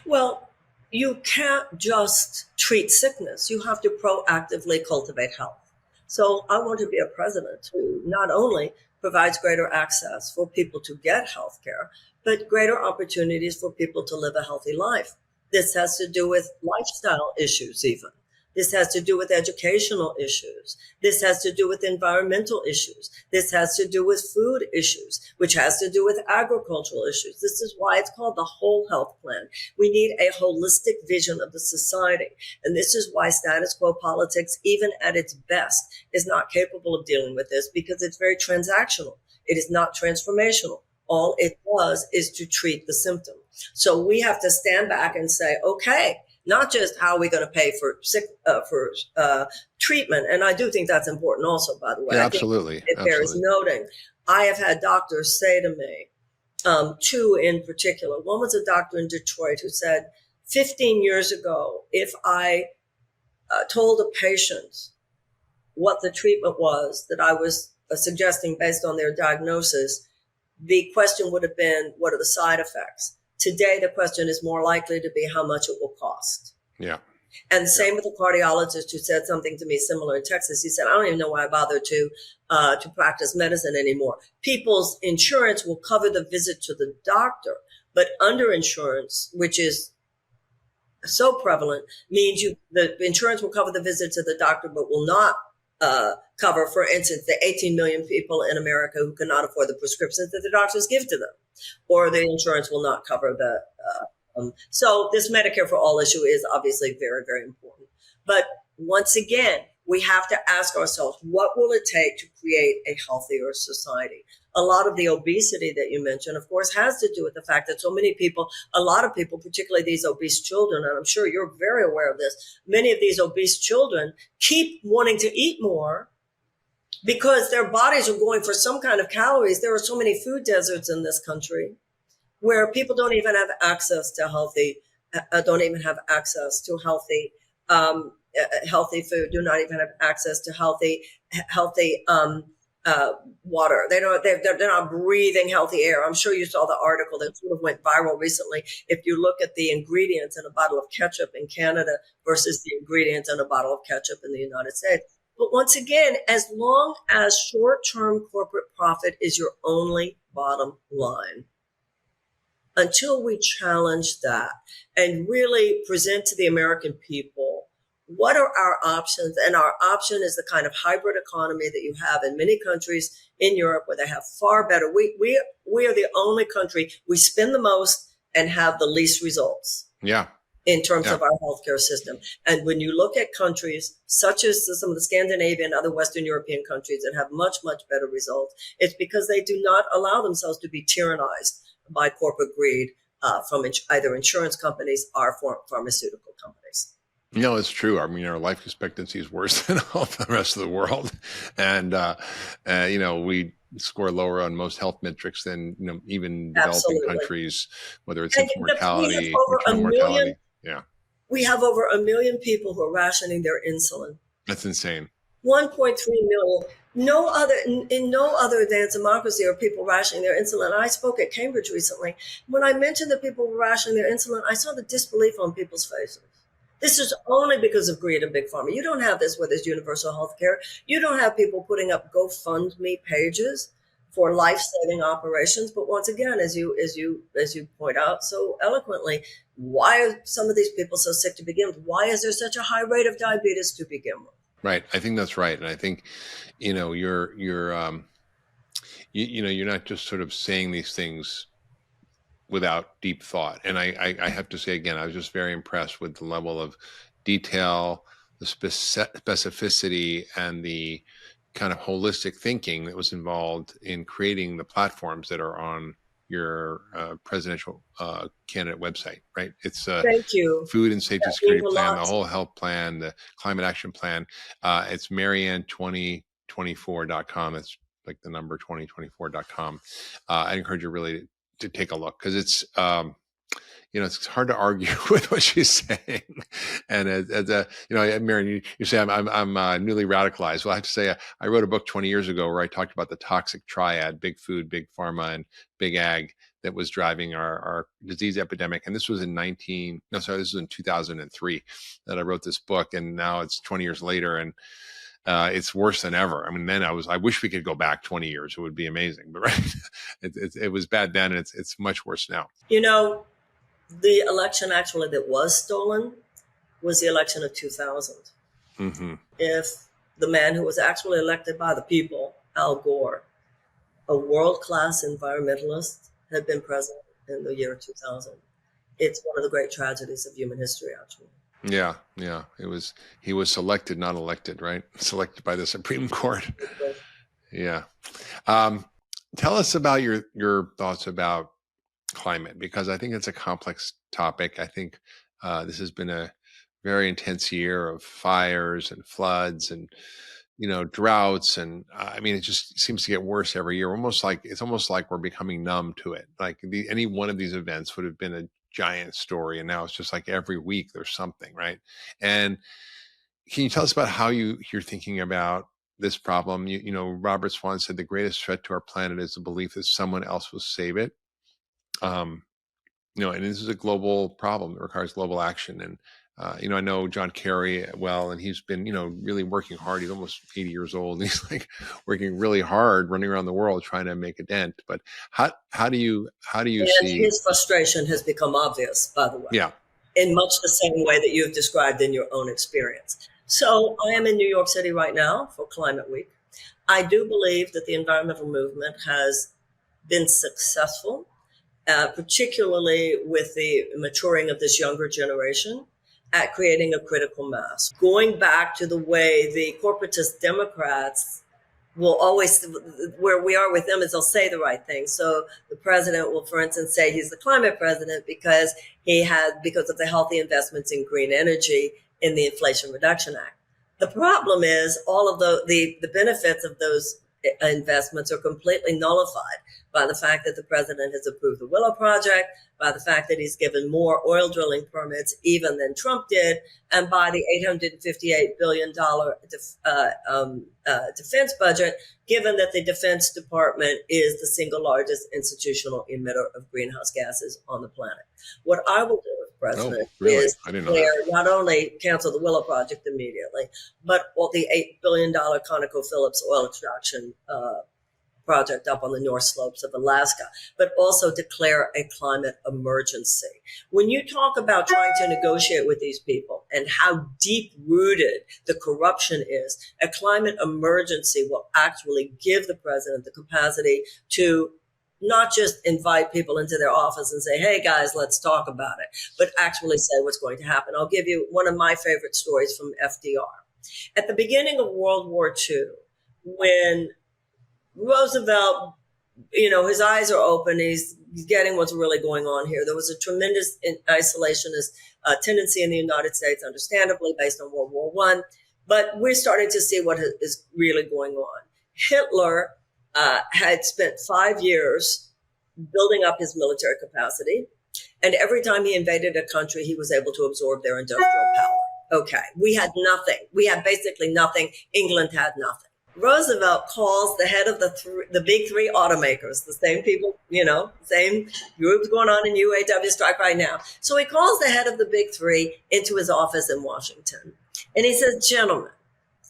Well, you can't just treat sickness. You have to proactively cultivate health. So I want to be a president who not only provides greater access for people to get health care, but greater opportunities for people to live a healthy life. This has to do with lifestyle issues even. This has to do with educational issues. This has to do with environmental issues. This has to do with food issues, which has to do with agricultural issues. This is why it's called the whole health plan. We need a holistic vision of the society. And this is why status quo politics, even at its best, is not capable of dealing with this, because it's very transactional. It is not transformational. All it does is to treat the symptom. So we have to stand back and say, okay, not just how are we going to pay for treatment. And I do think that's important also, by the way. Yeah, absolutely. It bears noting. I have had doctors say to me, two in particular. One was a doctor in Detroit who said, 15 years ago, if I told a patient what the treatment was that I was suggesting based on their diagnosis, the question would have been, what are the side effects? Today, the question is more likely to be how much it will cost. Yeah. And same with the cardiologist who said something to me similar in Texas. He said, I don't even know why I bother to practice medicine anymore. People's insurance will cover the visit to the doctor, but underinsurance, which is so prevalent, means the insurance will cover the visit to the doctor, but will not cover, for instance, the 18 million people in America who cannot afford the prescriptions that the doctors give to them, or the insurance will not cover the. So this Medicare for All issue is obviously very, very important. But once again, we have to ask ourselves, what will it take to create a healthier society? A lot of the obesity that you mentioned, of course, has to do with the fact that so many people, a lot of people, particularly these obese children, and I'm sure you're very aware of this, many of these obese children keep wanting to eat more because their bodies are going for some kind of calories. There are so many food deserts in this country where people don't even have access to healthy food, do not even have access to healthy water. They're not breathing healthy air. I'm sure you saw the article that sort of went viral recently. If you look at the ingredients in a bottle of ketchup in Canada versus the ingredients in a bottle of ketchup in the United States. But once again, as long as short-term corporate profit is your only bottom line, until we challenge that and really present to the American people, what are our options? And our option is the kind of hybrid economy that you have in many countries in Europe where they have far better. We are the only country, we spend the most and have the least results. Yeah. In terms of our healthcare system. And when you look at countries such as some of the Scandinavian, other Western European countries that have much, much better results, it's because they do not allow themselves to be tyrannized by corporate greed from either insurance companies or pharmaceutical companies. No, it's true. I mean, our life expectancy is worse than all the rest of the world. And, we score lower on most health metrics than, even developing countries, whether it's infant mortality, maternal mortality. Yeah. We have over 1 million people who are rationing their insulin. That's insane. 1.3 million. In no other advanced democracy are people rationing their insulin. I spoke at Cambridge recently. When I mentioned that people were rationing their insulin, I saw the disbelief on people's faces. This is only because of greed and big pharma. You don't have this where there's universal health care. You don't have people putting up GoFundMe pages for life-saving operations. But once again, as you point out so eloquently, why are some of these people so sick to begin with? Why is there such a high rate of diabetes to begin with? Right. I think that's right. And I think, you're not just sort of saying these things without deep thought. And I have to say, again, I was just very impressed with the level of detail, the specificity, and the kind of holistic thinking that was involved in creating the platforms that are on your presidential candidate website, right? It's Thank you. Food and Safety Security Plan, the whole health plan, the climate action plan. It's Marianne2024.com. That's like the number 2024.com. I encourage you really to take a look, because it's it's hard to argue with what she's saying. And Marianne, you say I'm newly radicalized. Well, I have to say I wrote a book 20 years ago where I talked about the toxic triad: big food, big pharma, and big ag, that was driving our disease epidemic. And this was this was in 2003 that I wrote this book, and now it's 20 years later, and it's worse than ever. I mean, then I wish we could go back 20 years. It would be amazing, but right. It was bad then, and it's much worse now. The election actually that was stolen was the election of 2000. Mm-hmm. if the man who was actually elected by the people, Al Gore, a world-class environmentalist, had been president in the year 2000. It's one of the great tragedies of human history, actually. Yeah, yeah. He was selected, not elected, right? Selected by the Supreme Court. Yeah. Um, Tell us about your thoughts about climate, because I think it's a complex topic. I think this has been a very intense year of fires and floods and droughts, and I mean it just seems to get worse every year. It's almost like we're becoming numb to it. Like any one of these events would have been a giant story, and now it's just like every week there's something, right? And can you tell us about how you're thinking about this problem? Robert Swan said the greatest threat to our planet is the belief that someone else will save it. Um, and this is a global problem that requires global action. And I know John Kerry well, and he's been, really working hard. He's almost 80 years old. And he's like working really hard, running around the world trying to make a dent. But how do you see his frustration has become obvious, by the way? Yeah. In much the same way that you've described in your own experience. So I am in New York City right now for Climate Week. I do believe that the environmental movement has been successful, particularly with the maturing of this younger generation, at creating a critical mass. Going back to the way the corporatist Democrats will always, where we are with them is they'll say the right thing. So the president will, for instance, say he's the climate president because because of the healthy investments in green energy in the Inflation Reduction Act. The problem is all of the benefits of those investments are completely nullified by the fact that the president has approved the Willow Project, by the fact that he's given more oil drilling permits even than Trump did, and by the $858 billion defense budget, given that the Defense Department is the single largest institutional emitter of greenhouse gases on the planet. What I will do as president is not only cancel the Willow Project immediately, but the $8 billion ConocoPhillips oil extraction project up on the North Slopes of Alaska, but also declare a climate emergency. When you talk about trying to negotiate with these people and how deep-rooted the corruption is, a climate emergency will actually give the president the capacity to not just invite people into their office and say, hey, guys, let's talk about it, but actually say what's going to happen. I'll give you one of my favorite stories from FDR. At the beginning of World War II, when Roosevelt, his eyes are open. He's getting what's really going on here. There was a tremendous isolationist tendency in the United States, understandably, based on World War I. But we're starting to see what is really going on. Hitler had spent 5 years building up his military capacity. And every time he invaded a country, he was able to absorb their industrial power. Okay, we had nothing. We had basically nothing. England had nothing. Roosevelt calls the head of the big three automakers, the same people, same groups going on in UAW strike right now. So he calls the head of the big three into his office in Washington. And he says, gentlemen,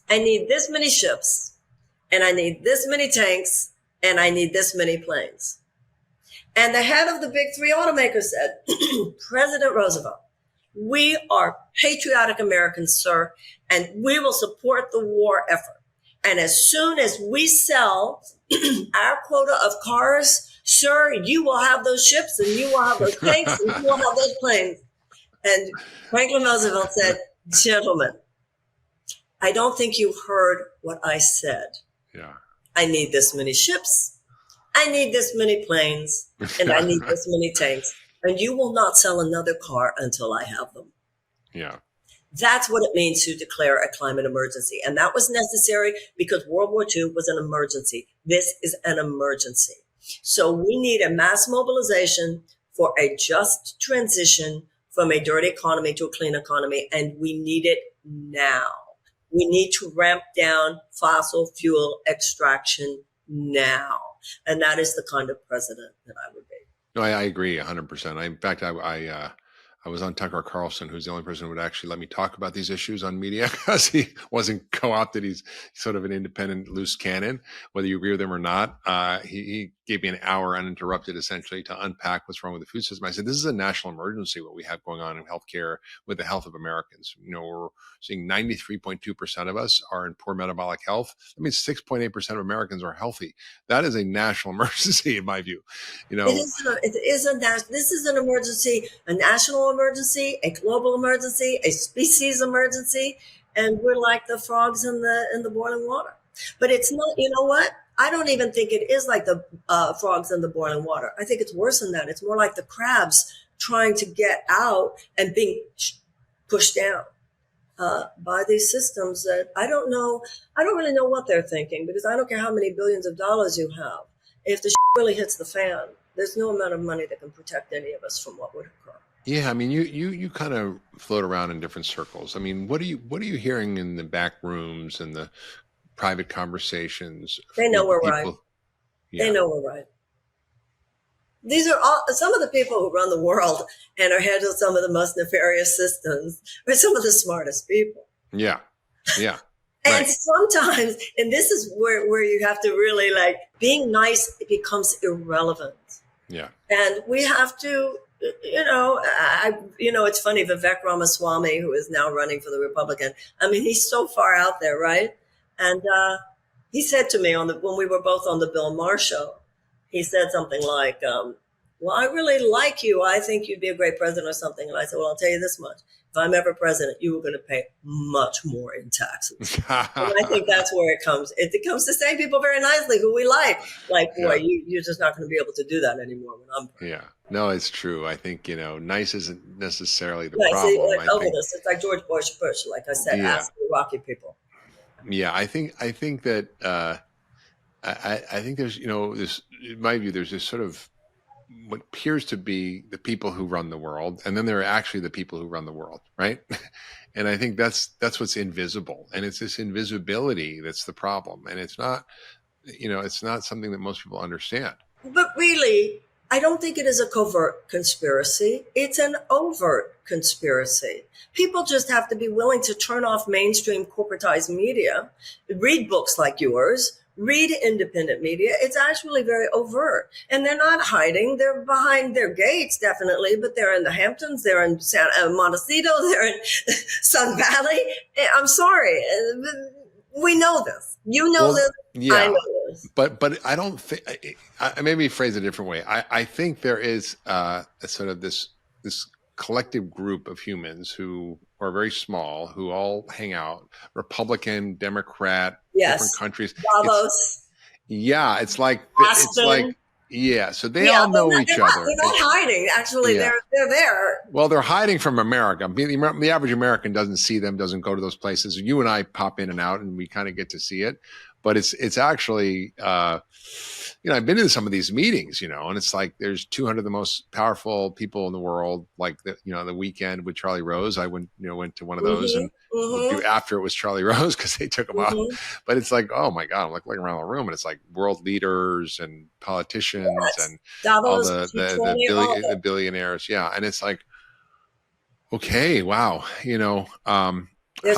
I need this many ships, and I need this many tanks, and I need this many planes. And the head of the big three automakers said, President Roosevelt, we are patriotic Americans, sir, and we will support the war effort. And as soon as we sell our quota of cars, sir, you will have those ships and you will have those tanks and you will have those planes. And Franklin Roosevelt said, gentlemen, I don't think you heard what I said. Yeah. I need this many ships. I need this many planes. And I need this many tanks. And you will not sell another car until I have them. Yeah. That's what it means to declare a climate emergency. And that was necessary because World War II was an emergency. This is an emergency. So we need a mass mobilization for a just transition from a dirty economy to a clean economy. And we need it now. We need to ramp down fossil fuel extraction now. And that is the kind of president that I would be. No, I agree 100%. In fact, I was on Tucker Carlson, who's the only person who would actually let me talk about these issues on media because he wasn't co-opted. He's sort of an independent, loose cannon, whether you agree with him or not. He gave me an hour uninterrupted, essentially, to unpack what's wrong with the food system. I said, this is a national emergency, what we have going on in healthcare with the health of Americans. We're seeing 93.2% of us are in poor metabolic health. That means 6.8% of Americans are healthy. That is a national emergency, in my view. This is an emergency, a national emergency, a global emergency, a species emergency, and we're like the frogs in the boiling water. But it's not. You know what? I don't even think it is like the frogs in the boiling water. I think it's worse than that. It's more like the crabs trying to get out and being pushed down by these systems that I don't know. I don't really know what they're thinking, because I don't care how many billions of dollars you have. If the really hits the fan, there's no amount of money that can protect any of us from what would occur. Yeah, I mean, you kind of float around in different circles. I mean, what are you hearing in the back rooms and the private conversations? They know we're right. Yeah. They know we're right. These are all some of the people who run the world and are heads of some of the most nefarious systems are some of the smartest people. Yeah. Yeah. And sometimes, and this is where you have to really, like, being nice, it becomes irrelevant. Yeah. And we have to, it's funny, Vivek Ramaswamy, who is now running for the Republican, I mean, he's so far out there, right? And he said to me when we were both on the Bill Maher show, he said something like, well, I really like you. I think you'd be a great president or something. And I said, well, I'll tell you this much. If I'm ever president, you are going to pay much more in taxes. And I think that's where it comes. It comes to saying people very nicely who we like. Like, boy, you're just not going to be able to do that anymore when I'm president. Yeah. No, it's true. I think, nice isn't necessarily the problem. It's like George Bush, like I said, ask the Iraqi people. Yeah, I think that I think there's, this, in my view, there's this sort of what appears to be the people who run the world, and then there are actually the people who run the world, right? And I think that's what's invisible, and it's this invisibility that's the problem, and it's not something that most people understand. But really, I don't think it is a covert conspiracy. It's an overt conspiracy. People just have to be willing to turn off mainstream corporatized media, read books like yours, read independent media. It's actually very overt. And they're not hiding. They're behind their gates, definitely, but they're in the Hamptons, they're in Montecito, they're in Sun Valley. I'm sorry. We know this. You know this. Yeah, I know this. But I don't think, I maybe phrase it a different way. I think there is a sort of this collective group of humans who are very small, who all hang out, Republican, Democrat, different countries. Davos. It's like, so they all know each other. They're not hiding. Actually, they're there. Well, they're hiding from America. The average American doesn't see them, doesn't go to those places. You and I pop in and out, and we kind of get to see it. But it's actually, I've been to some of these meetings, and it's like there's 200 of the most powerful people in the world. Like the weekend with Charlie Rose, I went to one of those, and after it was Charlie Rose because they took him out. But it's like, oh my God, I'm like looking around the room, and it's like world leaders and politicians and Davos, all the billionaires, and it's like, okay, wow, there's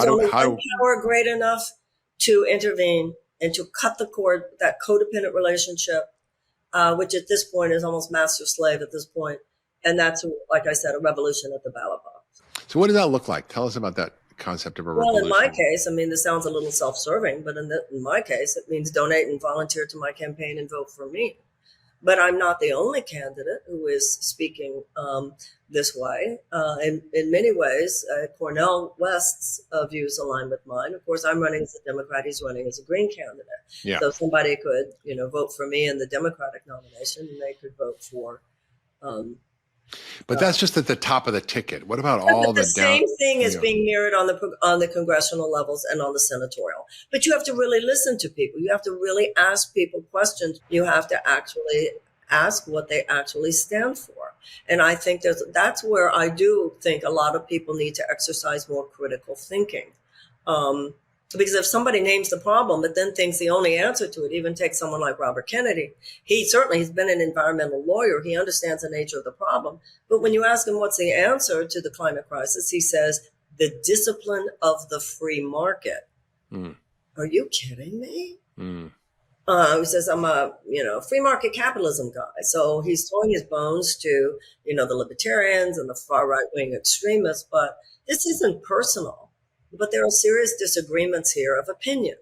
only one power great enough to intervene and to cut the cord, that codependent relationship, which at this point is almost master-slave at this point. And that's, like I said, a revolution at the ballot box. So what does that look like? Tell us about that concept of a revolution. Well, in my case, this sounds a little self-serving, but in my case, it means donate and volunteer to my campaign and vote for me. But I'm not the only candidate who is speaking this way. In many ways, Cornel West's views align with mine. Of course, I'm running as a Democrat. He's running as a Green candidate. Yeah. So somebody could, vote for me in the Democratic nomination, and they could vote for. But that's just at the top of the ticket. What about all the same thing is being mirrored on the congressional levels and on the senatorial? But you have to really listen to people. You have to really ask people questions. You have to actually ask what they actually stand for. And I think that's where I do think a lot of people need to exercise more critical thinking. Because if somebody names the problem, but then thinks the only answer to it, even take someone like Robert Kennedy, he's been an environmental lawyer. He understands the nature of the problem. But when you ask him what's the answer to the climate crisis, he says, the discipline of the free market. Mm. Are you kidding me? Mm. He says, I'm a, free market capitalism guy. So he's throwing his bones to, the libertarians and the far right-wing extremists. But this isn't personal. But there are serious disagreements here of opinion.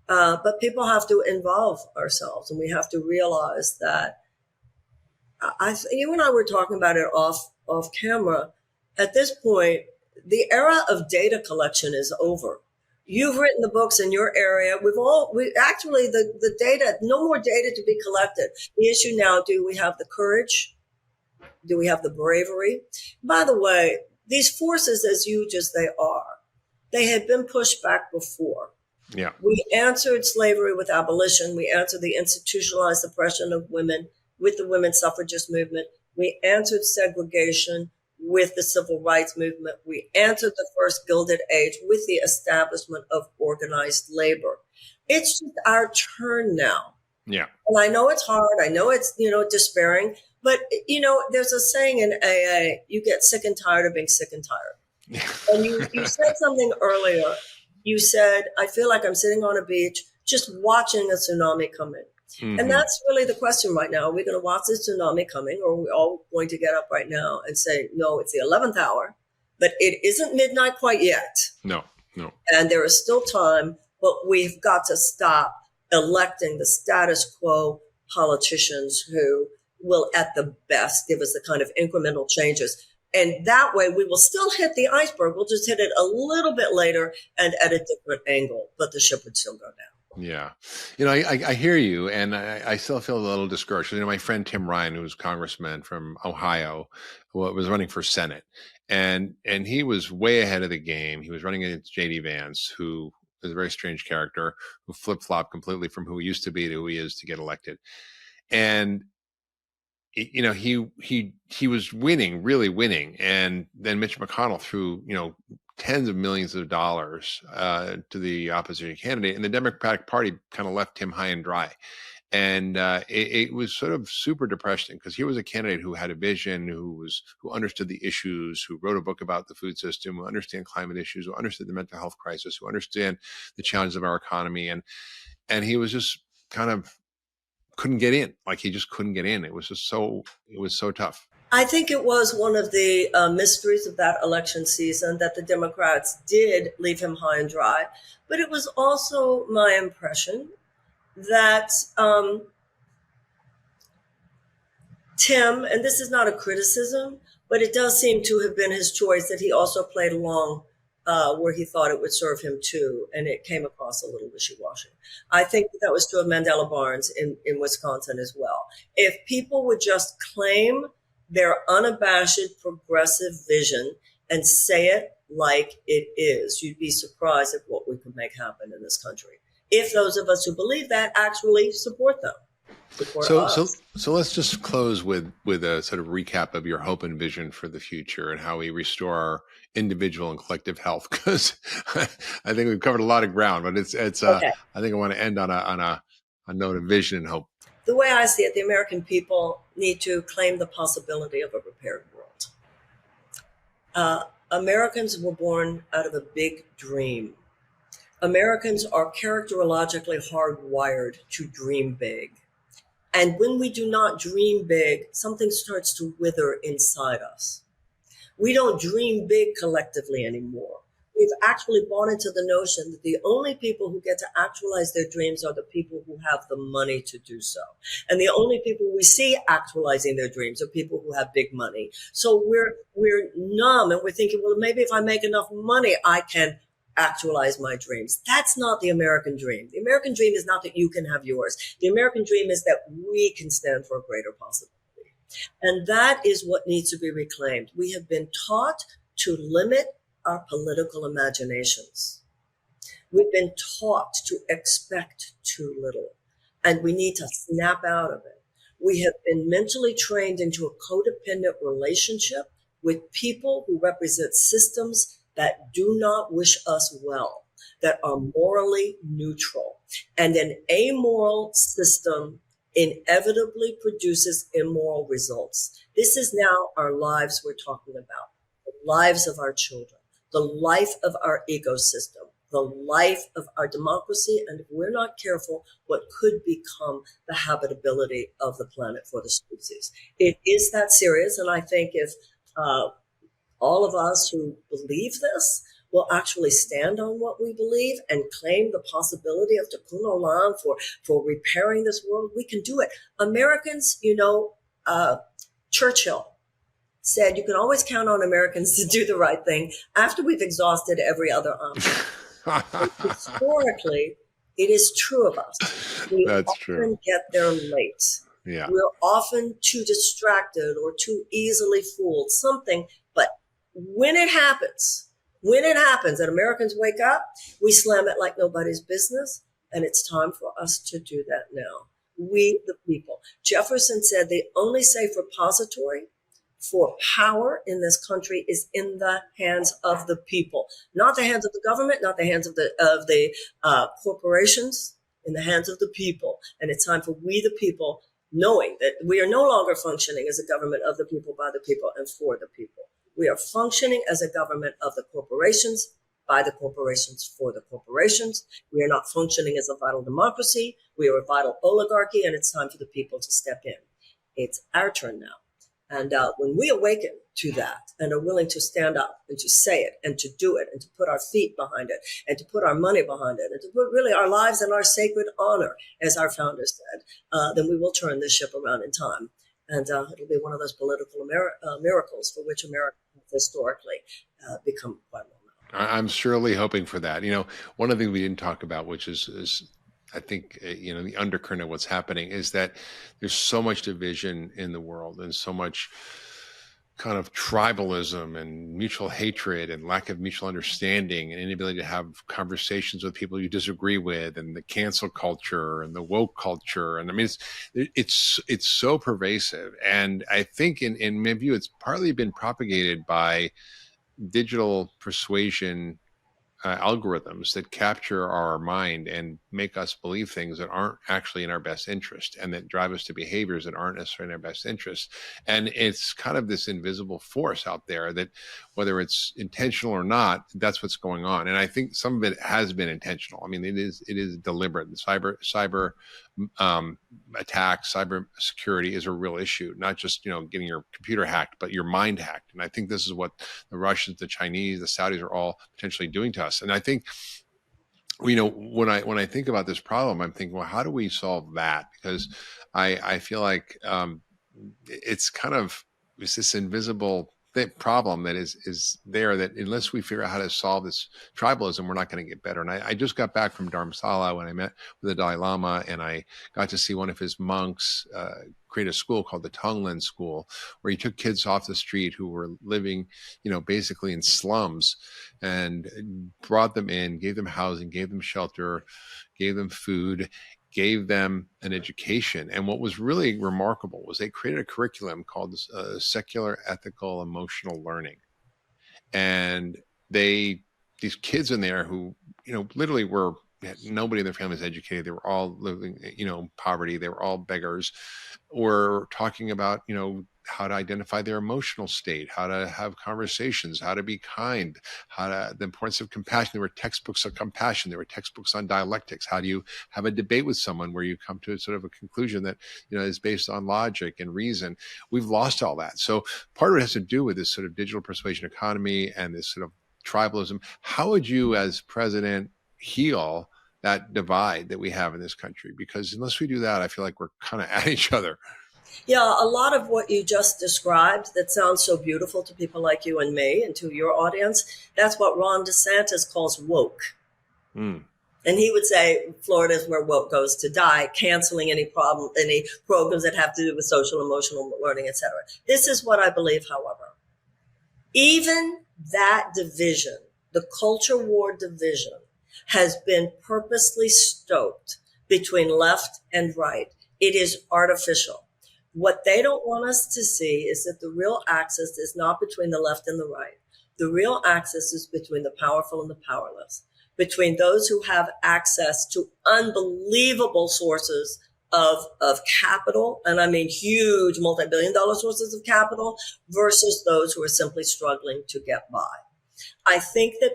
But people have to involve ourselves, and we have to realize that you and I were talking about it off camera. At this point, the era of data collection is over. You've written the books in your area. The data, no more data to be collected. The issue now, do we have the courage? Do we have the bravery? By the way, these forces, as huge as they are, they had been pushed back before. Yeah. We answered slavery with abolition. We answered the institutionalized oppression of women with the women's suffragist movement. We answered segregation with the civil rights movement. We answered the first Gilded Age with the establishment of organized labor. It's just our turn now. Yeah. And I know it's hard. I know it's, despairing. But, there's a saying in AA, you get sick and tired of being sick and tired. And you said something earlier. You said, I feel like I'm sitting on a beach just watching a tsunami come in. Mm-hmm. And that's really the question right now. Are we going to watch the tsunami coming, or are we all going to get up right now and say, no, it's the 11th hour, but it isn't midnight quite yet. No. And there is still time, but we've got to stop electing the status quo politicians who will at the best give us the kind of incremental changes. And that way we will still hit the iceberg. We'll just hit it a little bit later and at a different angle, but the ship would still go down. Yeah. I hear you, and I still feel a little discouraged. My friend Tim Ryan, who's congressman from Ohio, was running for Senate, and he was way ahead of the game. He was running against J.D. Vance, who is a very strange character, who flip-flopped completely from who he used to be to who he is to get elected. And he was really winning. And then Mitch McConnell threw, tens of millions of dollars to the opposition candidate, and the Democratic Party kind of left him high and dry. And it was sort of super depressing, because he was a candidate who had a vision, who understood the issues, who wrote a book about the food system, who understood climate issues, who understood the mental health crisis, who understood the challenges of our economy. And he was just kind of couldn't get in. Like, he just couldn't get in. It was so tough. I think it was one of the mysteries of that election season that the Democrats did leave him high and dry. But it was also my impression that Tim, and this is not a criticism, but it does seem to have been his choice, that he also played along where he thought it would serve him too, and it came across a little wishy-washy. I think that was true of Mandela Barnes in Wisconsin as well. If people would just claim their unabashed progressive vision and say it like it is, you'd be surprised at what we could make happen in this country, if those of us who believe that actually support them. So let's just close with a sort of recap of your hope and vision for the future and how we restore our individual and collective health, because I think we've covered a lot of ground, but it's okay. I think I want to end on a note of vision and hope. The way I see it, the American people need to claim the possibility of a repaired world. Americans were born out of a big dream. Americans are characterologically hardwired to dream big. And when we do not dream big, something starts to wither inside us. We don't dream big collectively anymore. We've actually bought into the notion that the only people who get to actualize their dreams are the people who have the money to do so. And the only people we see actualizing their dreams are people who have big money. So we're numb, and we're thinking, well, maybe if I make enough money, I can actualize my dreams. That's not the American dream. The American dream is not that you can have yours. The American dream is that we can stand for a greater possibility. And that is what needs to be reclaimed. We have been taught to limit our political imaginations. We've been taught to expect too little, and we need to snap out of it. We have been mentally trained into a codependent relationship with people who represent systems that do not wish us well, that are morally neutral. And an amoral system inevitably produces immoral results. This is now our lives we're talking about, the lives of our children, the life of our ecosystem, the life of our democracy, and if we're not careful, what could become the habitability of the planet for the species. It is that serious, and I think if all of us who believe this will actually stand on what we believe and claim the possibility of tikkun olam for repairing this world, we can do it. Americans, Churchill said you can always count on Americans to do the right thing after we've exhausted every other option. Historically, it is true of us. We That's often true. get there late. Yeah. We're often too distracted or too easily fooled, something. But when it happens and Americans wake up, we slam it like nobody's business. And it's time for us to do that now. We, the people. Jefferson said the only safe repository for power in this country is in the hands of the people, not the hands of the government, not the hands of the corporations, in the hands of the people. And it's time for we, the people, knowing that we are no longer functioning as a government of the people, by the people, and for the people. We are functioning as a government of the corporations, by the corporations, for the corporations. We are not functioning as a vital democracy. We are a vital oligarchy, and it's time for the people to step in. It's our turn now. And when we awaken to that and are willing to stand up and to say it and to do it and to put our feet behind it and to put our money behind it and to put really our lives and our sacred honor, as our founders said, then we will turn this ship around in time. And it'll be one of those political miracles for which America has historically become quite well known. I'm surely hoping for that. One of the things we didn't talk about, which is I think, the undercurrent of what's happening is that there's so much division in the world and so much kind of tribalism and mutual hatred and lack of mutual understanding and inability to have conversations with people you disagree with, and the cancel culture and the woke culture. And I mean, it's so pervasive. And I think in my view, it's partly been propagated by digital persuasion algorithms that capture our mind and make us believe things that aren't actually in our best interest, and that drive us to behaviors that aren't necessarily in our best interest. And it's kind of this invisible force out there that, whether it's intentional or not, that's what's going on. And I think some of it has been intentional. I mean, it is deliberate. The cyber attacks, cyber security is a real issue, not just, getting your computer hacked, but your mind hacked. And I think this is what the Russians, the Chinese, the Saudis are all potentially doing to us. And I think, when I think about this problem, I'm thinking, well, how do we solve that? Because I feel like it's this invisible problem that is there, that unless we figure out how to solve this tribalism, we're not going to get better. And I just got back from Dharamsala when I met with the Dalai Lama, and I got to see one of his monks create a school called the Tonglen School, where he took kids off the street who were living, basically in slums, and brought them in, gave them housing, gave them shelter, gave them food, gave them an education. And what was really remarkable was they created a curriculum called secular ethical emotional learning. And these kids in there who, literally nobody in their family is educated. They were all living, poverty. They were all beggars. Were talking about, how to identify their emotional state, how to have conversations, how to be kind, the importance of compassion. There were textbooks of compassion. There were textbooks on dialectics. How do you have a debate with someone where you come to sort of a conclusion that, is based on logic and reason? We've lost all that. So part of it has to do with this sort of digital persuasion economy and this sort of tribalism. How would you, as president, heal that divide that we have in this country? Because unless we do that, I feel like we're kind of at each other. Yeah, a lot of what you just described that sounds so beautiful to people like you and me and to your audience, that's what Ron DeSantis calls woke. And he would say Florida is where woke goes to die, canceling any programs that have to do with social, emotional learning, etc. This is what I believe, however. Even that division, the culture war division, has been purposely stoked between left and right. It is artificial. What they don't want us to see is that the real axis is not between the left and the right. The real axis is between the powerful and the powerless. between those who have access to unbelievable sources of capital, and I mean huge multi-billion-dollar sources of capital, versus those who are simply struggling to get by. I think that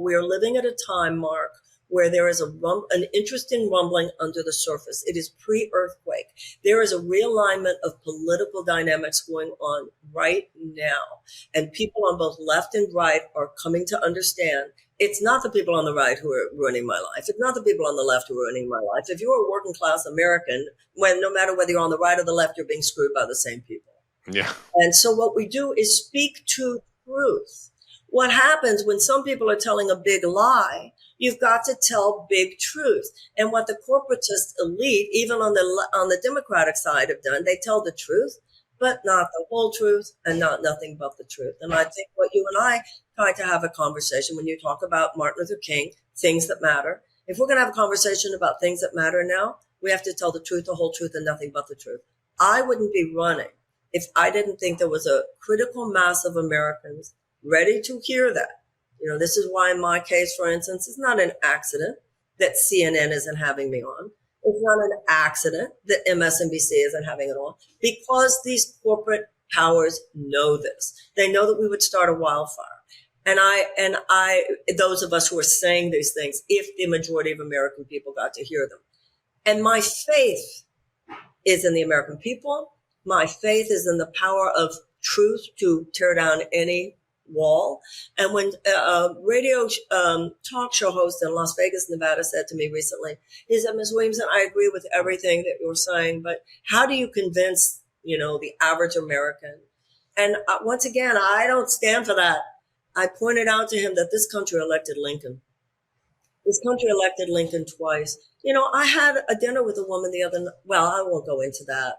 we are living at a time, Mark, where there is an interesting rumbling under the surface. It is pre-earthquake. There is a realignment of political dynamics going on right now. And people on both left and right are coming to understand it's not the people on the right who are ruining my life. It's not the people on the left who are ruining my life. If you're a working class American, no matter whether you're on the right or the left, you're being screwed by the same people. Yeah. And so what we do is speak to truth. What happens when some people are telling a big lie, you've got to tell big truth. And what the corporatist elite, even on the Democratic side, have done, they tell the truth, but not the whole truth and not nothing but the truth. And I think what you and I try to have a conversation when you talk about Martin Luther King, things that matter. If we're going to have a conversation about things that matter now, we have to tell the truth, the whole truth, and nothing but the truth. I wouldn't be running if I didn't think there was a critical mass of Americans ready to hear that. This is why in my case, for instance, it's not an accident that CNN isn't having me on. It's not an accident that MSNBC isn't having it on, because these corporate powers know this. They know that we would start a wildfire. And those of us who are saying these things, if the majority of American people got to hear them. And my faith is in the American people. My faith is in the power of truth to tear down any wall. And when a radio talk show host in Las Vegas, Nevada said to me recently, he said, Ms. Williamson, I agree with everything that you're saying, but how do you convince, the average American? And once again, I don't stand for that. I pointed out to him that this country elected Lincoln. This country elected Lincoln twice. I had a dinner with a woman the other night. Well, I won't go into that.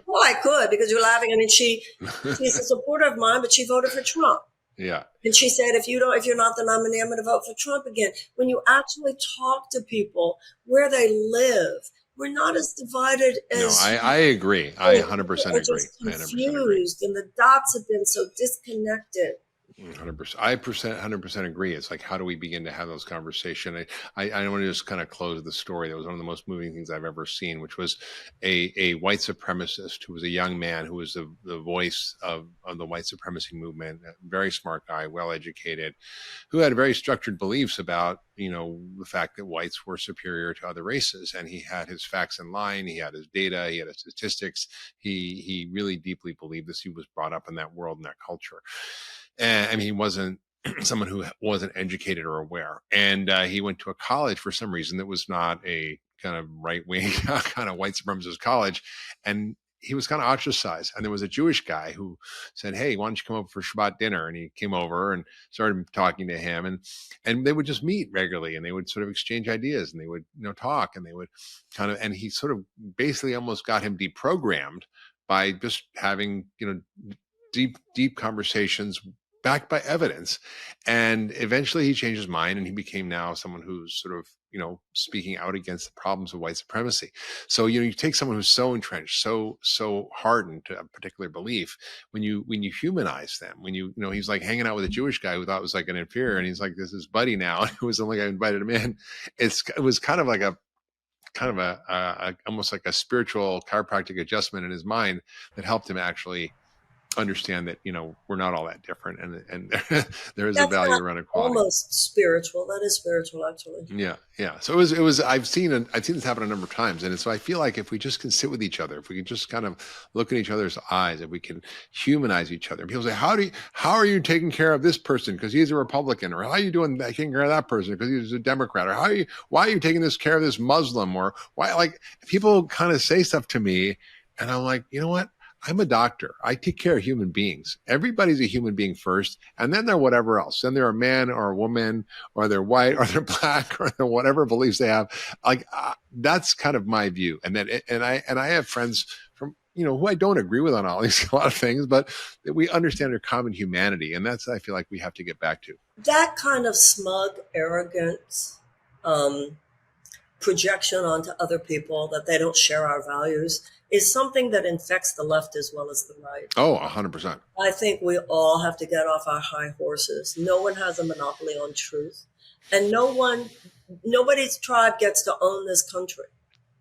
Well, I could, because you're laughing. I mean, she's a supporter of mine, but she voted for Trump. Yeah. And she said, if you're not the nominee, I'm going to vote for Trump again. When you actually talk to people where they live, we're not as divided as. No, I agree. I 100% agree. Just confused, and the dots have been so disconnected. 100%. I 100% agree. It's like, how do we begin to have those conversations? I want to just kind of close the story. That was one of the most moving things I've ever seen, which was a white supremacist who was a young man who was the voice of the white supremacy movement, a very smart guy, well-educated, who had very structured beliefs about, the fact that whites were superior to other races. And he had his facts in line. He had his data. He had his statistics. He really deeply believed this. He was brought up in that world and that culture. And I mean, he wasn't someone who wasn't educated or aware. And he went to a college for some reason that was not a kind of right-wing kind of white supremacist college. And he was kind of ostracized. And there was a Jewish guy who said, hey, why don't you come over for Shabbat dinner? And he came over and started talking to him. And they would just meet regularly, and they would sort of exchange ideas, and they would, talk, and they would kind of, and he sort of basically almost got him deprogrammed by just having, deep conversations backed by evidence. And eventually he changed his mind, and he became now someone who's sort of, speaking out against the problems of white supremacy. So, you take someone who's so entrenched, so hardened to a particular belief, when you humanize them, when he's like hanging out with a Jewish guy who thought was like an inferior, and he's like, this is buddy now. It was only I invited him in. It was kind of like a almost like a spiritual chiropractic adjustment in his mind that helped him actually understand that we're not all that different, and there is a value around equality. Almost spiritual. That is spiritual, actually. Yeah. So it was. I've seen this happen a number of times, and so I feel like if we just can sit with each other, if we can just kind of look in each other's eyes, if we can humanize each other. And people say, how are you taking care of this person because he's a Republican, or how are you taking care of that person because he's a Democrat, or why are you taking this care of this Muslim, or why? Like, people kind of say stuff to me, and I'm like, you know what? I'm a doctor. I take care of human beings. Everybody's a human being first, and then they're whatever else. Then they're a man or a woman, or they're white, or they're black, or they're whatever beliefs they have. Like, that's kind of my view. And I have friends from, who I don't agree with on a lot of things, but we understand their common humanity. And that's, I feel like we have to get back to. That kind of smug, arrogant projection onto other people that they don't share our values is something that infects the left as well as the right. Oh, 100%. I think we all have to get off our high horses. No one has a monopoly on truth. And nobody's tribe gets to own this country.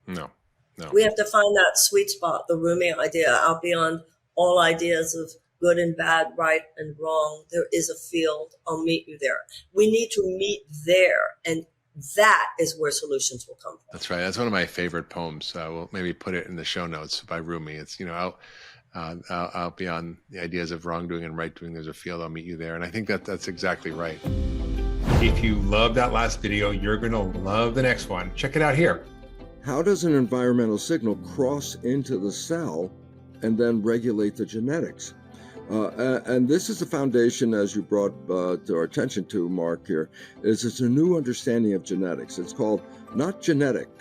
No, no. We have to find that sweet spot, the Rumi idea, out beyond all ideas of good and bad, right and wrong. There is a field. I'll meet you there. We need to meet there. And that is where solutions will come from. That's right. That's one of my favorite poems. We'll maybe put it in the show notes by Rumi. It's, out beyond the ideas of wrongdoing and right doing, there's a field. I'll meet you there. And I think that's exactly right. If you love that last video, you're going to love the next one. Check it out here. How does an environmental signal cross into the cell and then regulate the genetics? And this is the foundation, as you brought to our attention to, Mark, here, is it's a new understanding of genetics. It's called not genetic